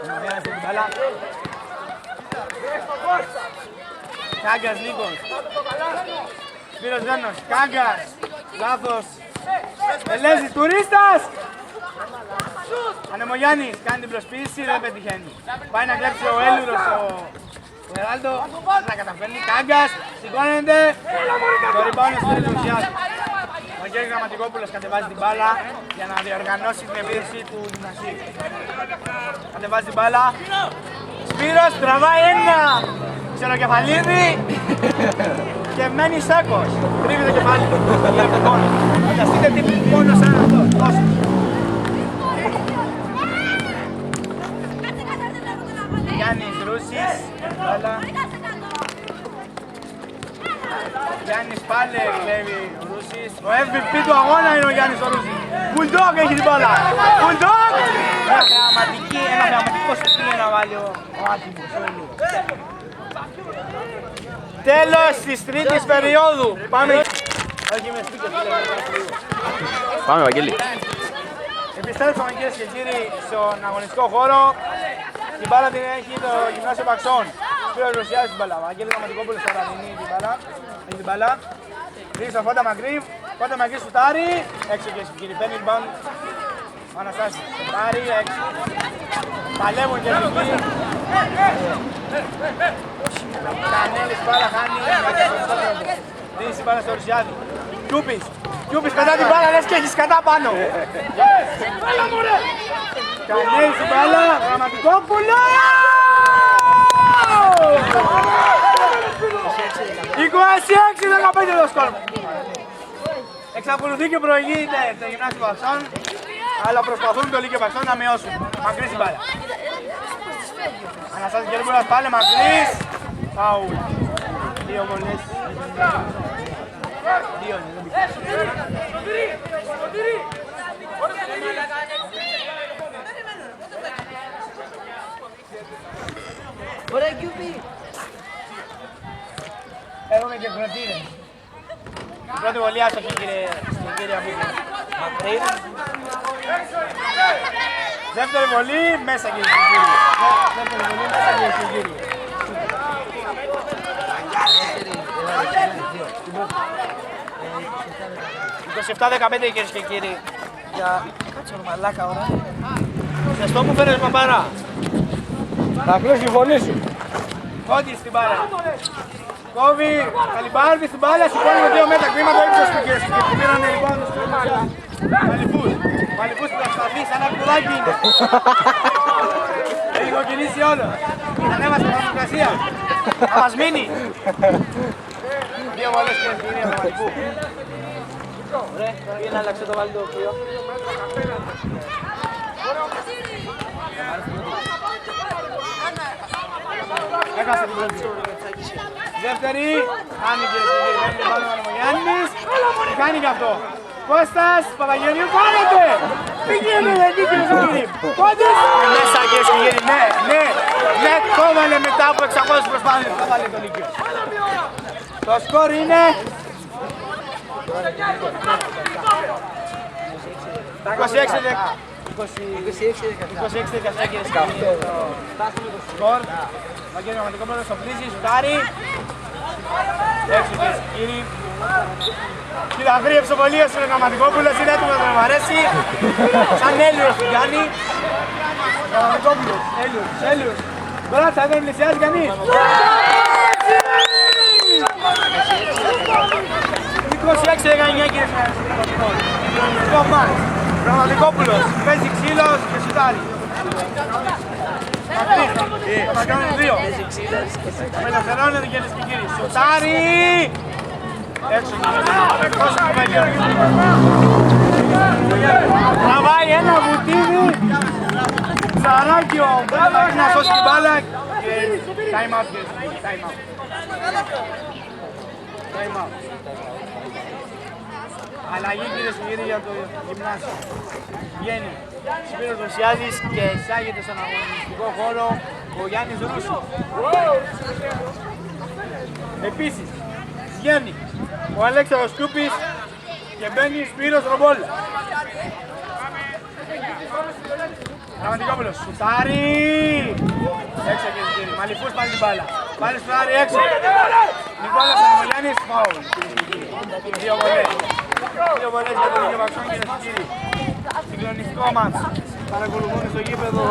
Speaker 6: Ανεμογιάννης είναι την μπάλα. Κάγκας Νίκος. Σπύρος Ζένος. Κάγκας. Λάθος. Ελέζης Τουρίστας. Ανεμογιάννης κάνει την προσποίηση, δεν πετυχαίνει. Πάει να κλέψει ο Έλουρος ο Εράλντο, να καταφέρνει. Κάγκας, σηκώνεται. Το ριμπάουνο στο Ριζουσιάδη. Ο Γέρης Γραμματικόπουλος κατεβάζει την μπάλα για να διοργανώσει την επίθεση του γυμνασίου. Κατεβάζει την μπάλα. Σπύρος τραβάει ένα ξεροκεφαλίδι και μένει σάκος. Τρίβει το κεφάλι του. Φανταστείτε τι πόνος σαν αυτό. Γιάννης Ρούσης, μπάλα. Γιάννης πάλι κλέβει ο Ρούσης. Ο MVP του αγώνα είναι ο Γιάννης ο Ρούσης. Bulldog έχει την μπάλα. Bulldog! Ένα θεαματικό στοιχείο να βάλει ο άτιμος. Τέλος της τρίτης περίοδου. Πάμε.
Speaker 2: Πάμε, Βαγγέλη.
Speaker 6: Επιστρέψαμε κυρίες και κύριοι στον αγωνιστικό χώρο. Την μπάλα την έχει το Γυμνάσιο Παξών. Σπύρος Ρωσιάδης την μπάλα. Βαγγέλη Γραμματικόπουλος θα δίνει την μπάλα. Έχει την μπάλα. Ρίξει στο Φώτα Μακρύ. Φώτα Μακρύ σουτάρει. Έξω κυρίες και κύριοι. Παίρνει rebound. Ο Αναστάσης. Σουτάρει. Έξω. Παλεύουν και εκεί. Κανέλης μπάλα χάνει. Δίνει την μπάλα στο Ρωσιάδη. Κιούπης. Κιούπης πετά την μπάλα, λες και έχεις κατά πάνω. Κανέλης την μπάλα, Γραμματικόπουλο! 26-15 το σκορ. Εξακολουθεί και προηγείται το Γυμνάσιο Παξών, αλλά προσπαθούν το Λύκειο Παξών να μειώσουν. Μακρύς την μπάλα. Αναστάσης Γερμπούλας πάλι, Μακρύς. Φάουλ. Δύο βολές. Δύο είναι.
Speaker 7: Ωραία Κιούπι.
Speaker 6: Έχουμε και κροτήρες. Πρώτη βολή άστοχη κύριε Αμπούκη. Μακρύ. Δεύτερη βολή μέσα κύριε και κύριοι. Δεύτερη βολή μέσα κύριε και κύριοι. 27-15 κυρίες και κύριοι. Για κάτσο μαλάκα ώρα. Ζεστό μου φέρες παπάρα.
Speaker 2: Θα κλείσει η φωνή σου.
Speaker 6: Κόντις στην μπάλα. Κόβει, Καλυμπάρδη στην μπάλα, σηκώνει με 2 μέτρα κλίμα το ύψος του κυρίες και κύριοι. Πήρανε λοιπόν το σκρίνο. Μαλιπούς που θα σταθεί σαν ένα κουδάκι είναι. Έχει κοκκινήσει όλο. Ανέβασε την δημοκρασία. Θα μας μείνει. 2 βολές κυρίες και κύριοι από Μαλιπού. Ωραία, πήγε να αλλάξε το βάλει το κρύο. Έχασε την πρώτη. Δεύτερη, κάνει κύριε και κύριοι, παίρνει πάνω ο Ανεμογιάννης. Τι κάνει και αυτό. Κώστας Παπαγγελίου, κάνετε! Τι γίνεται εκεί κύριε και κύριοι. Κόντις! Μέσα κύριε και κύριοι, ναι, το βάλε μετά από 600 προσπάθειες, το βάλε το Λύκειο. Το σκορ είναι... 26-17 κύριε και κύριοι. Σκορ. Βαγγέλη Γραμματικόπουλος στο πλήσι, σουτάρει. Έξω κυρίες και κύριοι. Κύριε αγρίεψε πολύ ο Γραμματικόπουλος, είναι έτοιμος να μου αρέσει. Σαν Έλιος που κάνει. Γραμματικόπουλος, Έλιος. Τώρα θα δεν πλησιάζει κανείς. 26-19 κύριε στο μάτς. Γραμματικόπουλος, παίζει ξύλος και σουτάρει. Θα κάνουν 2. Απελευθερώνεται κυρίες και κύριοι. Σουτάρει! Έξω εκτός από μέλιο. Τραβάει ένα βουτίδι. Ψαράκι ο Μπράβος να σώσει την μπάλα. Time out κύριε. Time out. Αλλαγή κυρίες και κύριοι για το γυμνάσιο. Βγαίνει Σπύρος Ρωσιάδης και εισάγεται στον αγωνιστικό χώρο ο Γιάννης Ρούσης. Επίσης βγαίνει ο Αλέξανδρος Κιούπης Και μπαίνει Σπύρος Ρομπόλα. Γραμματικόπουλος, σουτάρει! Έξω και κύριοι, Μαλιφούς πάλι την μπάλα. Πάλι σουτάρει έξω. Νικόλας Ανεμολιάνης, φάουλ. Δύο βολές. Δύο βολές για τον Λύκειο Παξών, κυρίες και κύριοι. Συγκλονιστικό μάτς. Παρακολουθούν στο γήπεδο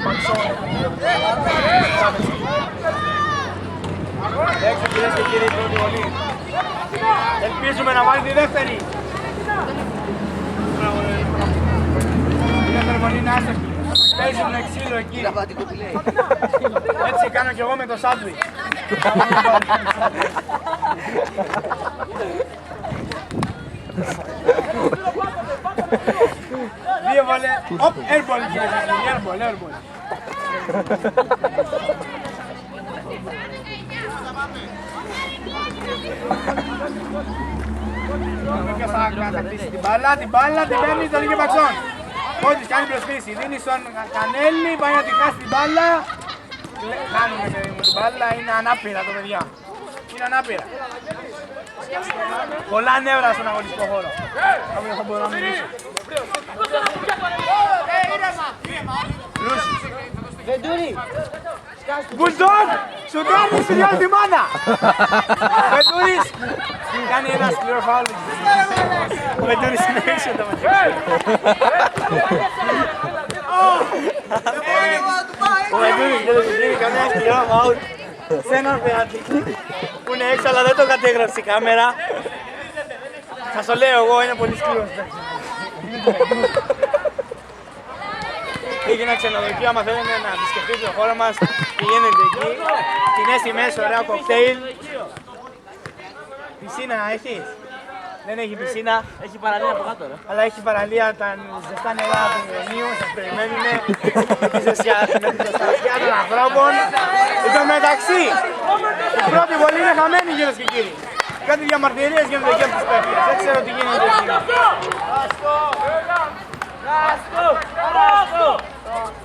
Speaker 6: Παξών. Έξω κυρίες και κύριοι, πρώτη βολή. Ελπίζουμε να βάλει τη δεύτερη. Η δεύτερη βολή είναι άστοχη. Παίζουν ξύλο εκεί. Έτσι κάνω κι εγώ με το σάντουιτ. Δύο βολές. Οπ, airball κύριε Ζαγγελή, airball. Ποιος θα κρατήσει την μπάλα, την παίρνει το Λύκειο Παξών. Κόντις κάνει προσθήση, δίνει στον Κανέλη, πάει να τη χάσει την μπάλα. Χάνουμε την μπάλα, είναι ανάπηρα το παιδιά. Είναι ανάπηρα. Πολλά νεύρα στον αγωνιστικό χώρο. Αύριο θα μπορώ να μιλήσω. Ρούσης.
Speaker 7: Βεντούρη.
Speaker 6: Μπουλντόγκ! Σουτάρει στη διάλτη μάνα! Βεντούρης κάνει ένα σκληρό φάουλ. Ο Βεντούρης είναι έξω το μεταξύ. Ο Βεντούρης κάνει ένα σκληρό φάουλ σε έναν παιχτή που είναι έξω, αλλά δεν το κατέγραψε η κάμερα. Σας το λέω εγώ, είναι πολύ σκληρός. Έχει ένα ξενοδοχείο, άμα θέλετε να επισκεφτείτε το χώρο μας, πηγαίνετε εκεί. Φθηνές τιμές, ωραίο κοκτέιλ. Πισίνα έχεις? Δεν έχει πισίνα.
Speaker 7: Έχει παραλία από κάτω, ρε.
Speaker 6: Αλλά έχει παραλία τα ζεστά νερά του Ιωνίου, σας περιμένουν με τη ζεστασιά των ανθρώπων. Εν τω μεταξύ, η πρώτη βολή είναι χαμένη κυρίες και κύριοι. Κάτι διαμαρτυρίες γίνονται και από τους παίκτες. Δεν ξέρω τι γίνεται εκεί.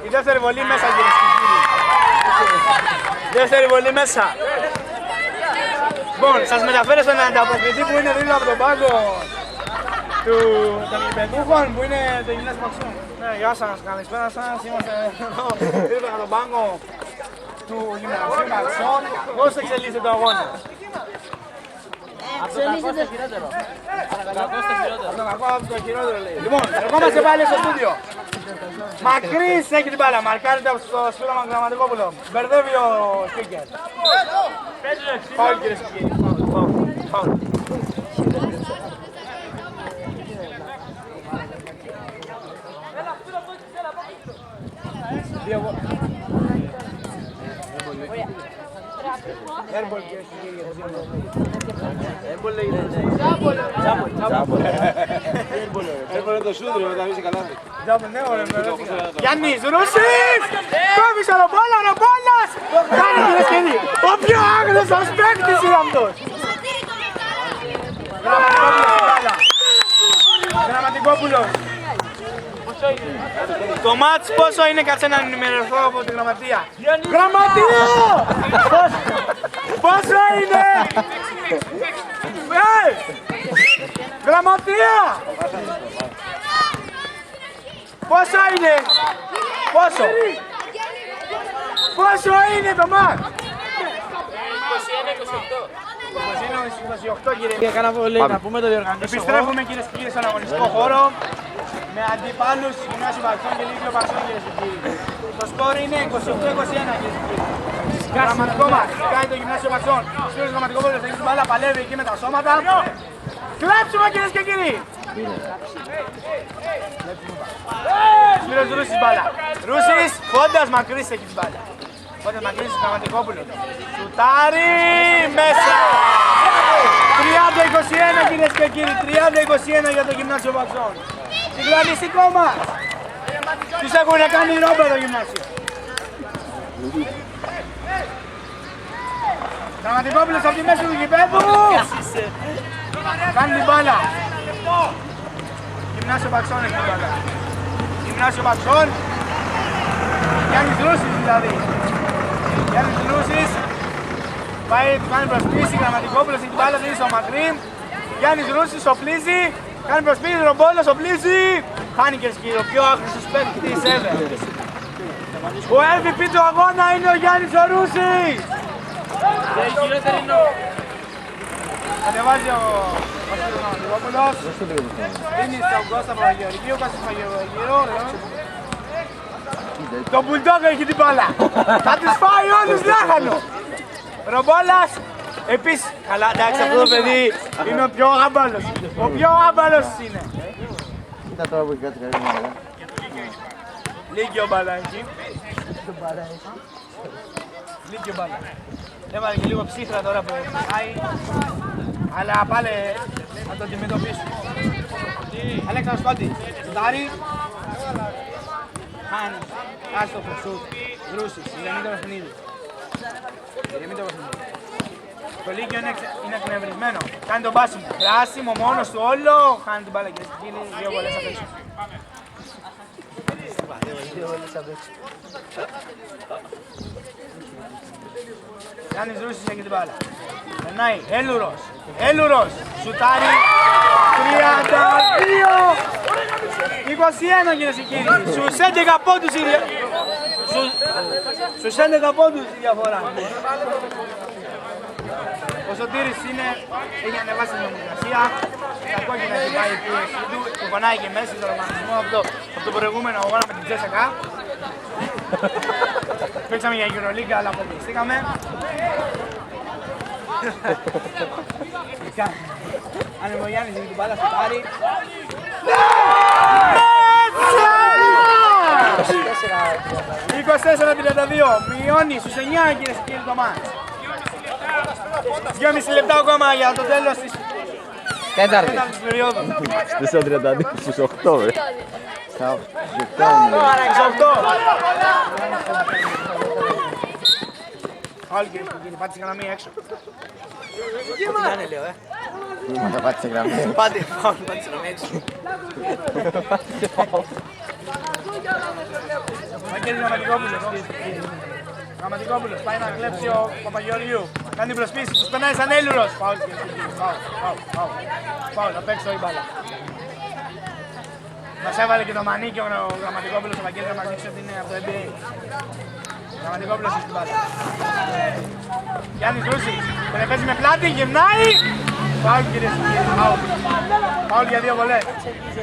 Speaker 6: Η δεύτερη βολή μέσα κυρίες και κύριοι. Δεύτερη βολή μέσα. Λοιπόν, σας μεταφέρω στον ανταποκριτή που είναι δίπλα από τον πάγκο των γηπεδούχων που είναι το Γυμνάσιο Παξών. Ναι, γεια σας, καλησπέρα σας. Είμαστε εδώ δίπλα από τον πάγκο του Γυμνασίου Παξών. Πώς εξελίσσεται ο αγώνας?
Speaker 7: Εξελίσσεται.
Speaker 6: Από τον κακό από το χειρότερο λέει. Λοιπόν, ερχόμαστε πάλι στο στούντιο. Μακρύς έχει την μπάλα, μαρκάρεται από το Σπύρο Γραμματικόπουλο. Μπερδεύει ο speaker. Φάουλ κύριε speaker. Φάουλ. Airball κύριε
Speaker 2: Έρχομαι το σούδριο μετά βγει καλά.
Speaker 6: Γιάννης Ρούσης! Κόβεις ο Ρομπόλας! Κάνει κύριε σκηνή! Ο πιο άγνωστος παίκτης είναι αυτός! Γραμματικόπουλος! Το μάτς πόσο είναι, κάτσε να ενημερωθώ από τη γραμματεία. Γραμματεία! Πόσο είναι! Γραμματεία! Πόσο είναι! Πόσο! Πόσο είναι το μάτς! 21-28 κύριε.
Speaker 7: Να πούμε το διοργανισμό.
Speaker 6: Επιστρέφουμε κυρίες και κύριοι στον αγωνιστικό χώρο με αντιπάλους Γυμνάσιο Παξών και Λύκειο Παξών κυρίες και κύριοι. Το σκορ είναι 28-21 κυρίες και κύριοι. Γραμματικό μας, κάνει το Γυμνάσιο Παξών. Σπύρος Γραμματικόπουλος έχει την μπάλα, παλεύει εκεί με τα σώματα. Κλέψουμε κυρίες και κύριοι. Σπύρος Ρούσης μπάλα. Ρούσης, Φόντας Μακρύς έχει την μπάλα. Φόντας Μακρύς, Γραμματικόπουλος. Σουτάρι μέσα. 30-21 κυρίες και κύριοι, 30-21 για το Γυμνάσιο Παξών. Συγκλονιστικό μας. Τους έχουν κάνει ρόμπα το Γυμνάσιο. Γραμματικόπουλος από τη μέση του γηπέδου. Κάνει την μπάλα. Γυμνάσιο Παξών έχει την μπάλα. Γυμνάσιο Παξών. Γιάννης Ρούσης δηλαδή. Γιάννης Ρούσης. Πάει, κάνει προσπίση, Γραμματικόπουλος έχει την μπάλα, δίνει στο Μακρύ. Γιάννης Ρούσης, οπλίζει. Κάνει προσπίση, Ρομπόλος, οπλίζει. Χάνει και σκύρο, πιο άχρηστος παίκτης ever. Ο MVP του αγώνα είναι ο Γιάννης ο Ρούσης.
Speaker 7: Και η χειρότερη είναι ο...
Speaker 6: Κατεβάζει ο Βασίλης Αναδρόπουλος. Δίνει στον Κώστα Παπαγεωργίου, Κώστας Παπαγεωργίου. Το Μπουλντόγκ έχει την μπάλα. Θα τους φάει όλους λάχανο. Ρομπόλας. Επίσης, καλά, εντάξει, αυτό το παιδί είναι ο πιο άμπαλος. Ο πιο άμπαλος είναι.
Speaker 3: Κοίτα τώρα που έχει κάτι καλή.
Speaker 6: Λίγη ο μπάλα εκεί. Λίγη ο μπάλα. Έβαλε και λίγο ψύχρα τώρα που πάει. Αλλά πάλι θα το αντιμετωπίσουν. Αλέξανδρος Κόντι, σουτάρει. Χάνει. Άστοχο σουτ. Ρούσης, ηρεμεί το παιχνίδι. Το Λύκειο είναι εκνευρισμένο. Κάνει τον πάσιμο. Πράσιμο μόνος του όλο. Χάνει την μπάλα και σκύλει. Δύο βολές απ' έξω. Γιάννης Ρούσης έχει την μπάλα. Περνάει. Έλουρος. Έλουρος. Σουτάρει. 32. 21 κυρίες και κύριοι. Στους 11 πόντους η στους 11 πόντους η διαφορά. Ο Σωτήρης έχει ανεβάσει την νομοκρασία. Τα κόκκινα έχει πάει η πίεση του. Το φωνάει και μέσα στο ρομαντισμό από το προηγούμενο αγώνα με την Τζέσσακα. Παίξαμε για Euroliga αλλά αποκλειστήκαμε. Ανεβο Γιάννης με την μπάλα στο πάρει. 24-32, μειώνει στους 9 κυρίες και κύριοι το μάτς. 2,5 λεπτά ακόμα για το τέλος της τέταρτης περίοδου.
Speaker 2: Στις 32, στους 8 ρε.
Speaker 6: Στις 8. Όλοι κυρίες και κύριοι, πάτησε γραμμή έξω.
Speaker 7: Ναι, λέω,
Speaker 3: Θα πάτησε γραμμή.
Speaker 7: Πάτησε γραμμή έξω.
Speaker 6: Βαγγέλης Γραμματικόπουλος. Γραμματικόπουλος πάει να κλέψει ο Παπαγεωργίου. Κάνει την προσπίση, τους περνάει σαν έλουρος. Φάουλ και φάουλ, θα παίξει η μπάλα. Μας έβαλε και το μανίκι ο Γραμματικόπουλος, ο Βαγγέλης να μας δείξει ότι είναι από το NBA. Γραμματικόπουλος έχει την μπάλα. Γιάννης Ρούσης, τον παίζει με πλάτη, γυρνάει. Φάουλ κυρίες και κύριοι, φάουλ. Φάουλ για 2 βολές.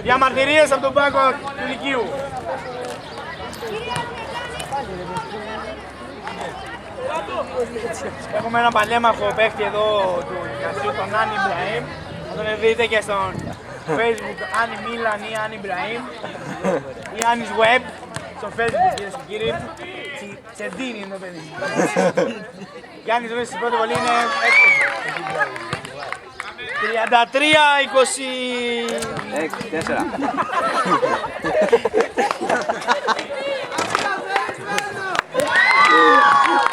Speaker 6: Διαμαρτυρίες από τον πάγκο του Λυκείου. Έχουμε έναν παλέμαχο παίχτη εδώ του Νικασίου, τον Άννη Ιμπραήμ. Θα τον δείτε και στο Facebook, Άννη Μίλαν ή Άννη Ιμπραήμ ή Άννης Web στο Facebook κυρίες και κύριοι. Τσεντίνι είναι το παιδί. Γιάννης Ρούσης, η πρώτη βολή είναι 33-20... 4.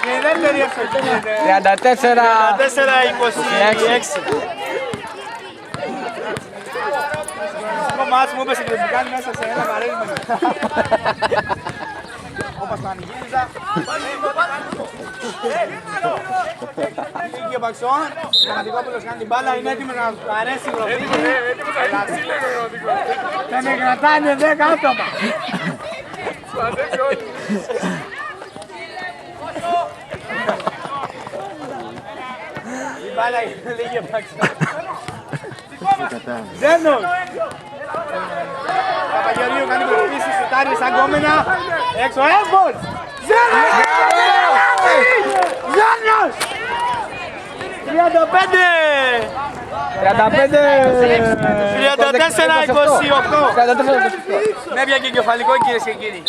Speaker 6: Και η δεύτερη ευθύνη 34-26. Το μάτς μου έπεσε και το κάνει μέσα σε ένα βαρέσμα. Όπως το ανοιγίζα. Λίγη ο Παξόν. Ο Γραμματικόπουλος κάνει την μπάλα. Είναι έτοιμος να του αρέσει η γροφή. Και με κρατάνε 10 άτομα. Η μπάλα είναι λίγη ο Παξόν. Ζένος. Παπαγεωργίου κάνει προσπίση, σουτάρει σαν κόμενα. Έξω, εύκολ! Ζένος! Ζένος! 34-28. Με έπια και κεφαλικό κυρίες και κύριοι.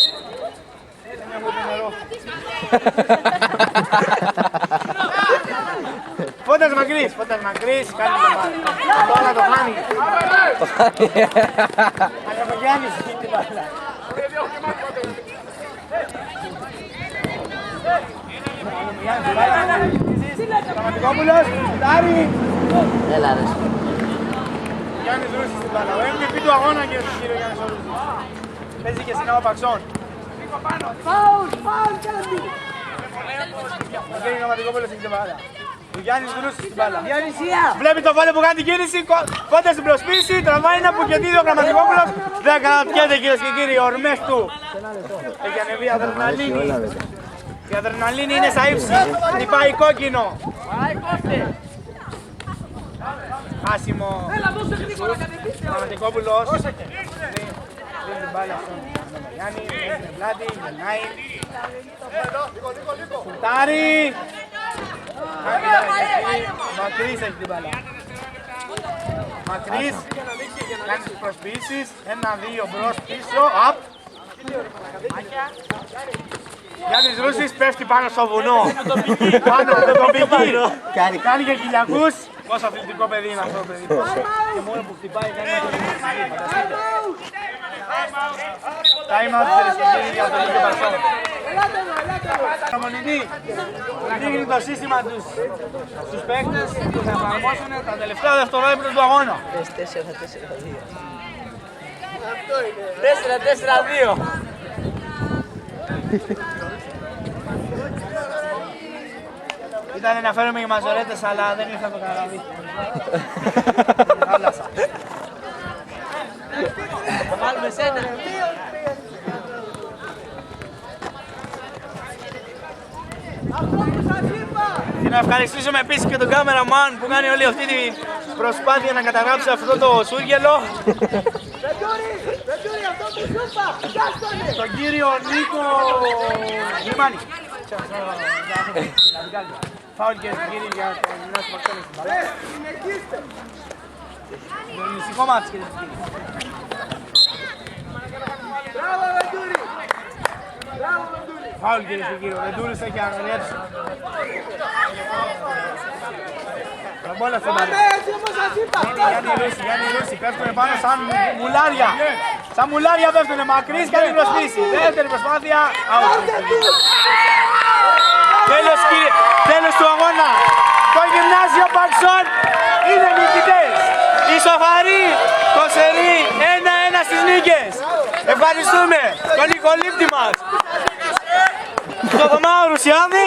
Speaker 6: Φώτας μακρύς, κάνει το μπάλα, το χάνει. Αγιαννογιάννης έχει την μπάλα. Γραμματικόπουλος, Τάρι.
Speaker 3: Έλα ρε.
Speaker 6: Γιάννης Ρούσης στην μπάλα. Ο MVP του αγώνα και ο κύριος Γιάννης Ρούσης. Παίζει και στην Παξόν. Φάουλ, κάνει. Ο κύριος Γραμματικόπουλος έχει την μπάλα. Γιάννης Δρούσης στην μπάλα. Βλέπει το βόλιο που κάνει την κίνηση, κόντα στην προσποίηση, τραβάει ένα μπουκετίδι ο Γραμματικόπουλος. Δεν καταπιέται κυρίες και κύριοι, ορμές του. Έχει ανεβεί η αδρεναλίνη. Η αδρεναλίνη είναι στα ύψη, χτυπάει κόκκινο. Χάσιμο. Γραμματικόπουλος. Δίνει την μπάλα στον Γιάννη, έχει την πλάτη, γυρνάει. Σουτάρει. Μακρύς έχει την μπάλα. Μακρύς κάνει τις προσποιήσεις. 1-2 μπρος πίσω. Απ. Γιάννης Ρούσης πέφτει πάνω στο βουνό. Πάνω από το τοπική. Κάνει και κοιλιακούς. Πόσο αθλητικό παιδί είναι αυτό το παιδί. Και μόνο που χτυπάει κάνει ένα time out κυρίες και κύριοι για τον Νίκο Πασό. Προπονητή, δείχνει το σύστημα στους παίκτες που θα εφαρμόσουν τα τελευταία δευτερόλεπτα του αγώνα.
Speaker 7: 4-4-2.
Speaker 6: Ήτανε να φέρουμε και μαζορέτες, αλλά δεν ήρθα το καραβί. Χάλασα.
Speaker 7: Θα βάλουμε σένα.
Speaker 6: Και να ευχαριστήσουμε επίσης και τον κάμεραμαν που κάνει όλη αυτή την προσπάθεια να καταγράψει αυτό το σούργελο. Τον κύριο Νίκο Γερμάνη. Φάουλ και κύριοι για το Γυμνάσιο Μαξόνης στην μπάλα. Το μυστικό μάτς κύριε και κύριοι. Φάουλ κύριε και κύριοι, ο Βεντούρης έχει αγριέψει. Τραμπόλα στην μπάλα. Γιάννη Ρούση, πέφτουνε πάνω σαν μουλάρια. Σαν μουλάρια πέφτουνε, μακρύς και άλλη προσποίηση. Δεύτερη προσπάθεια, out. Τέλος του αγώνα. Το Γυμνάσιο Παξών είναι νικητές. Ισοφαρή, κοσερή, 1-1 στις νίκες. Ευχαριστούμε τον Νικολίπτη μας, τον Θωμάο Ρουσιάδη,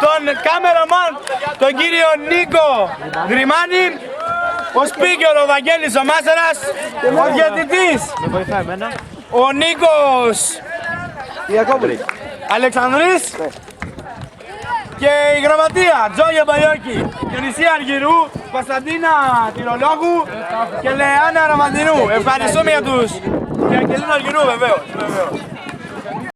Speaker 6: τον κάμεραμαν, τον κύριο Νίκο Γρημάνη, ο speaker ο Βαγγέλης ο Μάστερας, ο διαιτητής ο Νίκος Αλεξανδρής και η γραμματεία Τζόγια Μπαλιόκη, Διονυσία Αργυρού, Κωνσταντίνα Τυρολόγου και Λεάννα Ραμαντινού. Ευχαριστούμε για τους και Αγγελίνα Αργυρού βεβαίως.